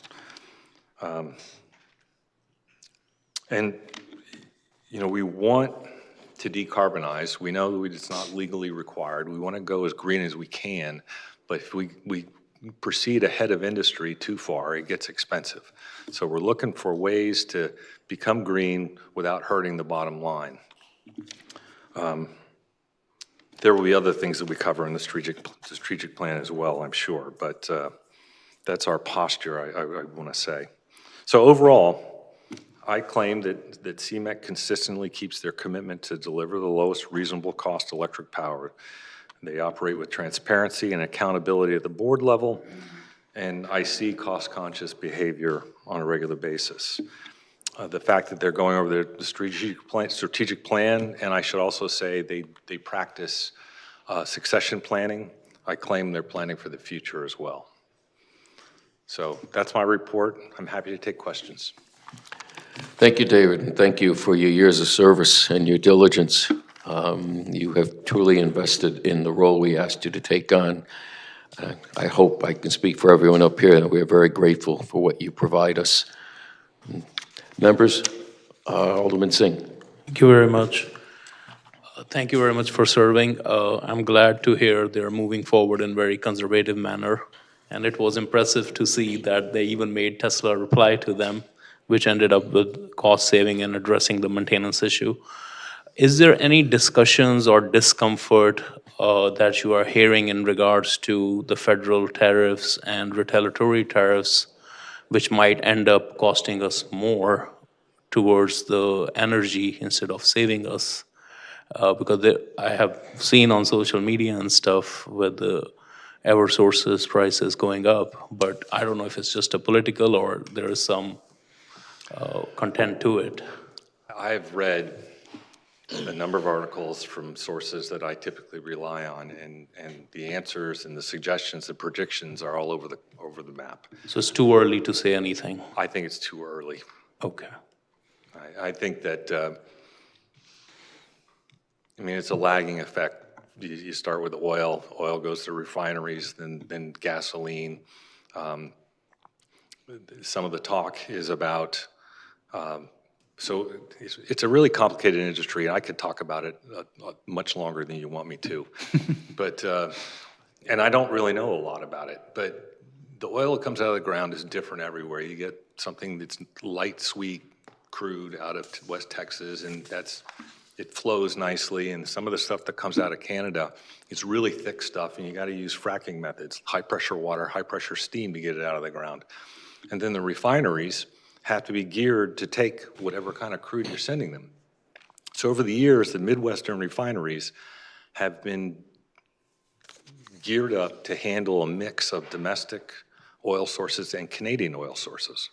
We want to decarbonize. We know that it's not legally required. We want to go as green as we can, but if we proceed ahead of industry too far, it gets expensive. So we're looking for ways to become green without hurting the bottom line. There will be other things that we cover in the strategic plan as well, I'm sure, but that's our posture, I want to say. So overall, I claim that CMEC consistently keeps their commitment to deliver the lowest reasonable cost electric power. They operate with transparency and accountability at the board level, and I see cost-conscious behavior on a regular basis. The fact that they're going over the strategic plan, and I should also say they practice succession planning. I claim they're planning for the future as well. So that's my report. I'm happy to take questions. Thank you, David, and thank you for your years of service and your diligence. You have truly invested in the role we asked you to take on. I hope I can speak for everyone up here that we are very grateful for what you provide us. Members, Alderman Singh. Thank you very much. Thank you very much for serving. I'm glad to hear they're moving forward in a very conservative manner. And it was impressive to see that they even made Tesla reply to them, which ended up with cost saving and addressing the maintenance issue. Is there any discussions or discomfort that you are hearing in regards to the federal tariffs and retaliatory tariffs, which might end up costing us more towards the energy instead of saving us? Because I have seen on social media and stuff with the Eversource's prices going up, but I don't know if it's just a political or there is some content to it. I've read a number of articles from sources that I typically rely on, and the answers and the suggestions and predictions are all over the map. So it's too early to say anything? I think it's too early. Okay. I think that, it's a lagging effect. You start with oil goes to refineries, then gasoline. Some of the talk is about, so it's a really complicated industry. I could talk about it much longer than you want me to. But, and I don't really know a lot about it, but the oil that comes out of the ground is different everywhere. You get something that's light, sweet, crude out of West Texas, and it flows nicely. And some of the stuff that comes out of Canada, it's really thick stuff, and you got to use fracking methods, high pressure water, high pressure steam to get it out of the ground. And then the refineries have to be geared to take whatever kind of crude you're sending them. So over the years, the Midwestern refineries have been geared up to handle a mix of domestic oil sources and Canadian oil sources.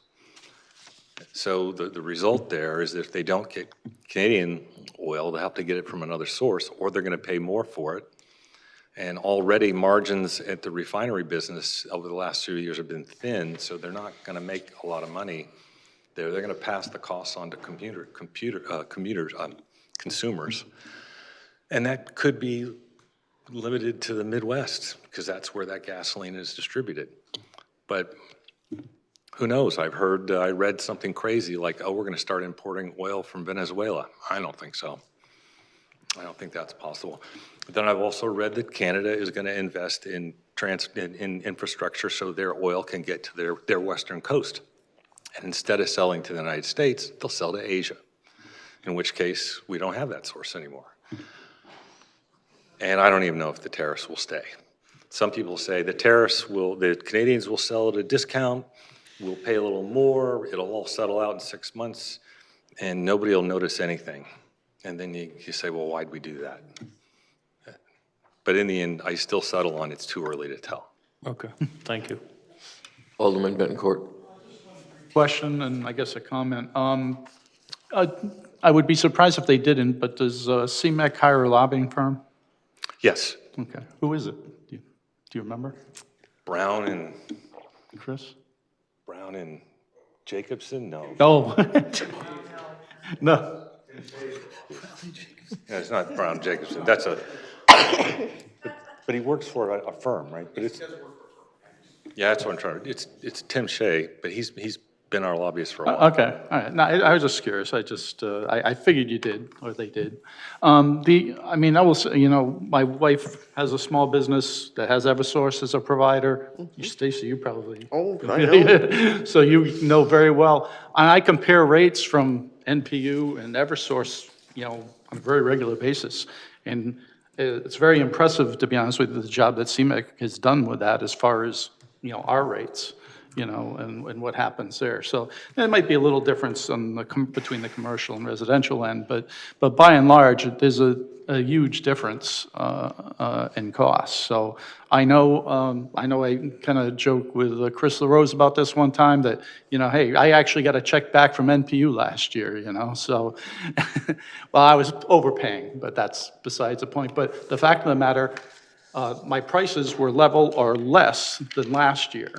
So the result there is if they don't get Canadian oil, they'll have to get it from another source, or they're going to pay more for it. And already margins at the refinery business over the last few years have been thin, so they're not going to make a lot of money. They're going to pass the costs on to consumers. And that could be limited to the Midwest, because that's where that gasoline is distributed. But who knows? I read something crazy like, oh, we're going to start importing oil from Venezuela. I don't think so. I don't think that's possible. But then I've also read that Canada is going to invest in infrastructure so their oil can get to their western coast. And instead of selling to the United States, they'll sell to Asia, in which case we don't have that source anymore. And I don't even know if the tariffs will stay. Some people say the Canadians will sell at a discount, we'll pay a little more, it'll all settle out in 6 months, and nobody will notice anything. And then you say, well, why'd we do that? But in the end, I still settle on it's too early to tell. Okay, thank you. Alderman Bettencourt. Question and I guess a comment. I would be surprised if they didn't, but does CMEC hire a lobbying firm? Yes, Okay. Who is it? Do you remember? Brown and Jacobson, no. Oh. No. Yeah, it's not Brown Jacobson, that's a, but he works for a firm, right? But it's, yeah, that's what I'm trying to, it's Tim Shea, but he's been our lobbyist for a while. Okay, all right. No, I was just curious. I figured you did, or they did. I will say, my wife has a small business that has Eversource as a provider. Stacy, you probably. Oh, I know. So you know very well. And I compare rates from NPU and Eversource, on a very regular basis. And it's very impressive, to be honest with you, the job that CMEC has done with that as far as, our rates. And what happens there. So there might be a little difference on between the commercial and residential end, but by and large, there's a huge difference in costs. So I know I kind of joked with Chris LaRose about this one time that, hey, I actually got a check back from NPU last year, so, well, I was overpaying, but that's besides the point. But the fact of the matter, my prices were level or less than last year.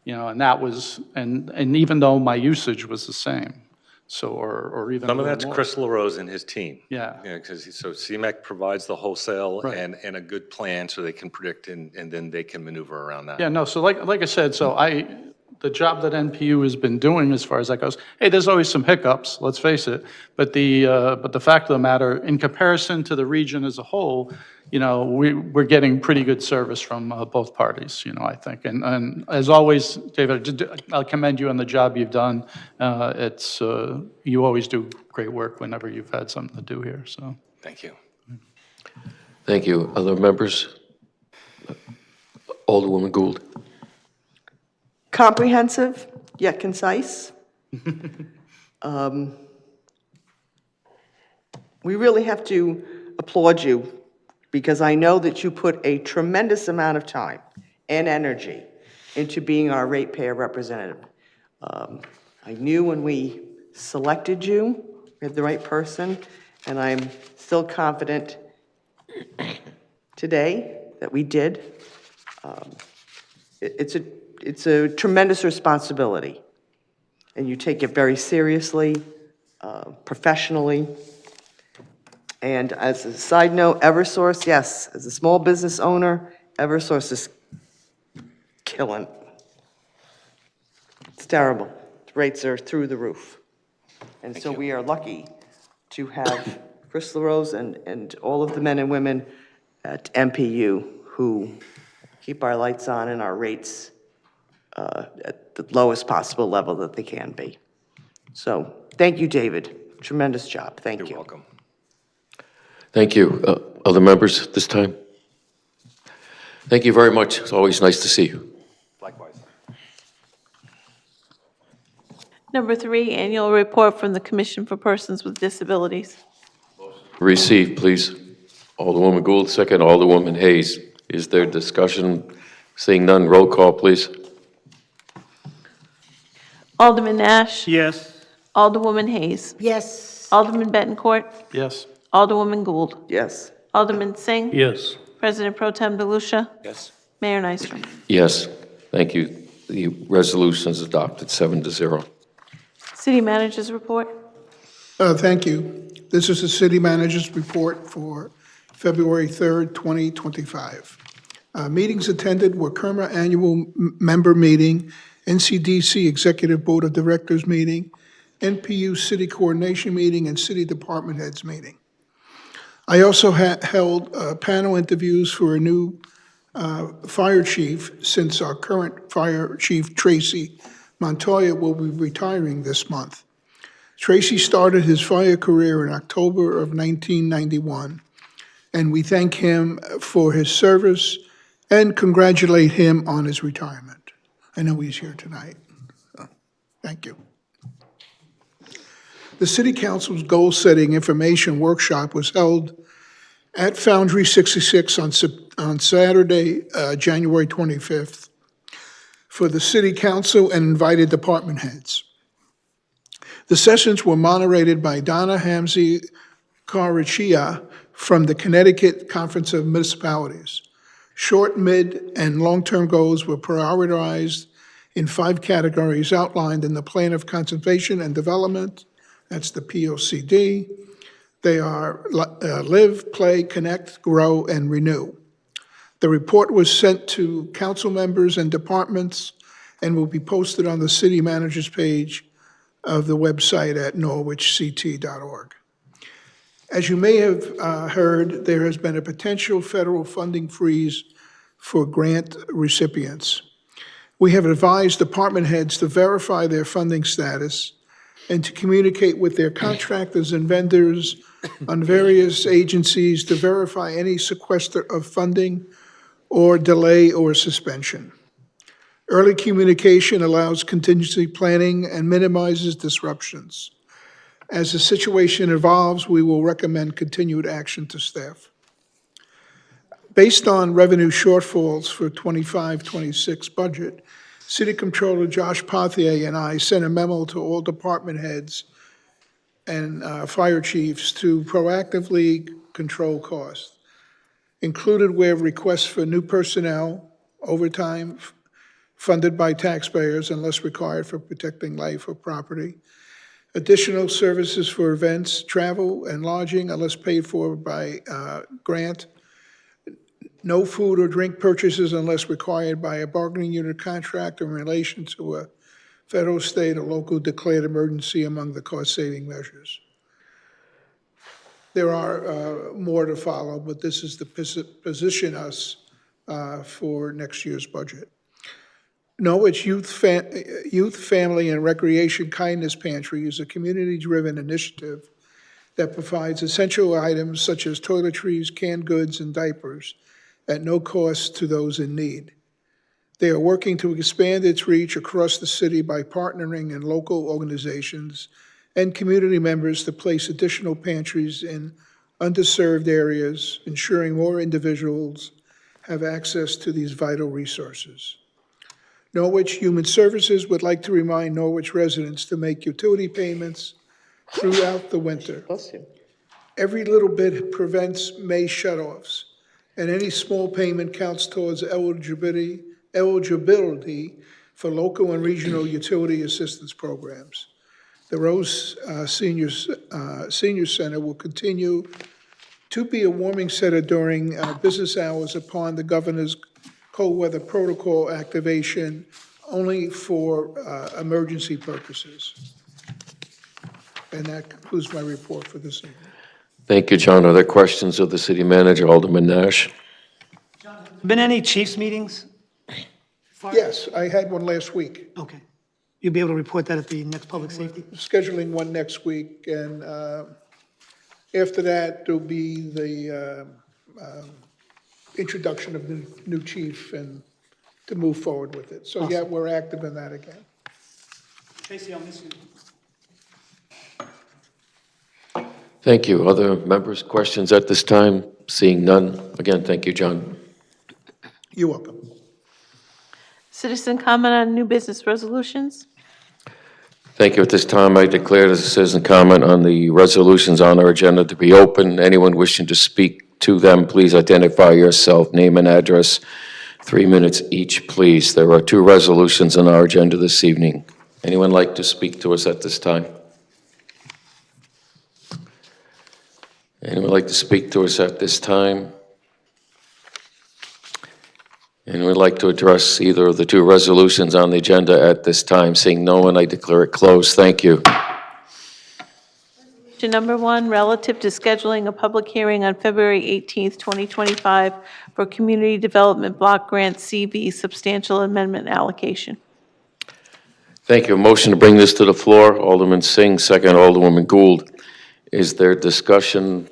And that was, and even though my usage was the same, so, or even. Some of a little that's more. Chris LaRose and his team. Yeah. Because, so CMEC provides the wholesale Right. and a good plan so they can predict and then they can maneuver around that. Yeah, no, so like I said, so the job that NPU has been doing as far as that goes, hey, there's always some hiccups, let's face it, but the fact of the matter, in comparison to the region as a whole, we're getting pretty good service from both parties, I think. And as always, David, I'll commend you on the job you've done. You always do great work whenever you've had something to do here, so. Thank you. Thank you. Other members? Alderwoman Gould. Comprehensive, yet concise. We really have to applaud you because I know that you put a tremendous amount of time and energy into being our ratepayer representative. I knew when we selected you, we had the right person, and I'm still confident today that we did. It's a tremendous responsibility, and you take it very seriously, professionally. And as a side note, Eversource, yes, as a small business owner, Eversource is killing. It's terrible. The rates are through the roof. And so we are lucky to have Chris LaRose and all of the men and women at MPU who keep our lights on and our rates at the lowest possible level that they can be. So thank you, David. Tremendous job. Thank you. You're welcome. Thank you. Other members at this time? Thank you very much. It's always nice to see you. Likewise. Number 3, annual report from the Commission for Persons with Disabilities. Receive, please. Alderwoman Gould, second. Alderwoman Hayes. Is there discussion? Seeing none, roll call, please. Alderman Nash. Yes. Alderwoman Hayes. Yes. Alderman Bettencourt. Yes. Alderwoman Gould. Yes. Alderman Singh. Yes. President Pro Tem DeLucia. Yes. Mayor Nystrom. Yes. Thank you. The resolution is adopted 7-0. City Managers Report. Thank you. This is the city manager's report for February 3rd, 2025. Meetings attended were KERMA Annual Member Meeting, NCDC Executive Board of Directors Meeting, NPU City Coordination Meeting, and City Department Heads Meeting. I also held panel interviews for a new fire chief, since our current fire chief, Tracy Montoya, will be retiring this month. Tracy started his fire career in October of 1991, and we thank him for his service and congratulate him on his retirement. I know he's here tonight. Thank you. The City Council's goal-setting information workshop was held at Foundry 66 on Saturday, January 25th, for the City Council and invited department heads. The sessions were moderated by Donna Hamzy Carachia from the Connecticut Conference of Municipalities. Short, mid, and long-term goals were prioritized in 5 categories outlined in the Plan of Conservation and Development, that's the POCD. They are live, play, connect, grow, and renew. The report was sent to council members and departments and will be posted on the city manager's page of the website at norwichct.org. As you may have heard, there has been a potential federal funding freeze for grant recipients. We have advised department heads to verify their funding status and to communicate with their contractors and vendors on various agencies to verify any sequester of funding or delay or suspension. Early communication allows contingency planning and minimizes disruptions. As the situation evolves, we will recommend continued action to staff. Based on revenue shortfalls for 25-26 budget, City Controller Josh Pothier and I sent a memo to all department heads and fire chiefs to proactively control costs. Included were requests for new personnel, overtime funded by taxpayers unless required for protecting life or property, additional services for events, travel, and lodging unless paid for by grant, no food or drink purchases unless required by a bargaining unit contract in relation to a federal, state, or local declared emergency among the cost-saving measures. There are more to follow, but this is to position us for next year's budget. Norwich Youth, Family, and Recreation Kindness Pantry is a community-driven initiative that provides essential items such as toiletries, canned goods, and diapers at no cost to those in need. They are working to expand its reach across the city by partnering in local organizations and community members to place additional pantries in underserved areas, ensuring more individuals have access to these vital resources. Norwich Human Services would like to remind Norwich residents to make utility payments throughout the winter. Every little bit prevents May shutoffs, and any small payment counts towards eligibility for local and regional utility assistance programs. The Rose Senior Center will continue to be a warming center during business hours upon the governor's cold weather protocol activation only for emergency purposes. And that concludes my report for this evening. Thank you, John. Are there questions of the city manager, Alderman Nash? Been any chiefs meetings? Yes, I had one last week. Okay. You'll be able to report that at the next public safety? Scheduling one next week, and after that, there'll be the introduction of the new chief and to move forward with it. So yeah, we're active in that again. Tracy, I'll miss you. Thank you. Other members, questions at this time? Seeing none. Again, thank you, John. You're welcome. Citizen comment on new business resolutions? Thank you. At this time, I declare the citizen comment on the resolutions on our agenda to be open. Anyone wishing to speak to them, please identify yourself, name and address. 3 minutes each, please. There are 2 resolutions on our agenda this evening. Anyone like to speak to us at this time? Anyone like to speak to us at this time? Anyone like to address either of the 2 resolutions on the agenda at this time? Seeing no one, I declare it closed. Thank you. Resolution number 1, relative to scheduling a public hearing on February 18th, 2025 for Community Development Block Grant CV Substantial Amendment Allocation. Thank you. A motion to bring this to the floor. Alderman Singh, second Alderwoman Gould. Is there discussion?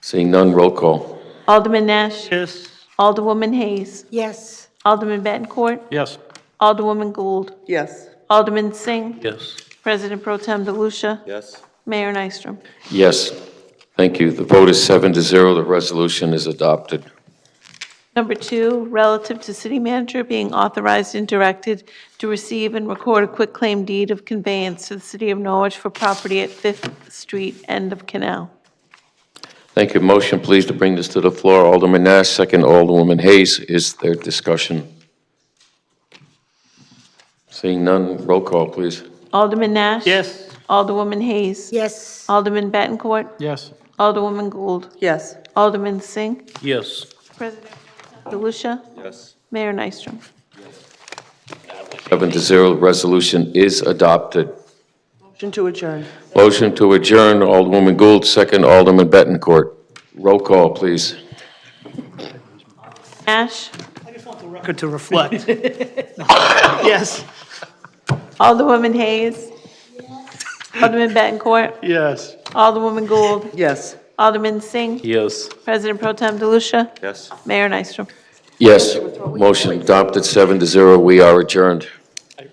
Seeing none, roll call. Alderman Nash? Yes. Alderwoman Hayes? Yes. Alderman Bettencourt? Yes. Alderwoman Gould? Yes. Alderman Singh. Yes. President Pro Tem DeLucia. Yes. Mayor Nystrom. Yes. Thank you. The vote is 7-0. The resolution is adopted. Number 2, relative to city manager being authorized and directed to receive and record a quitclaim deed of conveyance to the city of Norwich for property at 5th Street, end of canal. Thank you. Motion, please, to bring this to the floor. Alderman Nash, second Alderwoman Hayes. Is there discussion? Seeing none, roll call, please. Alderman Nash? Yes. Alderwoman Hayes? Yes. Alderman Bettencourt? Yes. Alderwoman Gould? Yes. Alderman Singh? Yes. President DeLucia? Yes. Mayor Nystrom. 7-0, the resolution is adopted. Motion to adjourn. Motion to adjourn, Alderwoman Gould, second Alderman Bettencourt. Roll call, please. Nash? I just want the record to reflect. Yes. Alderwoman Hayes? Alderman Bettencourt? Yes. Alderwoman Gould? Yes. Alderman Singh? Yes. President Pro Tem DeLucia? Yes. Mayor Nystrom. Yes, motion adopted, 7-0. We are adjourned.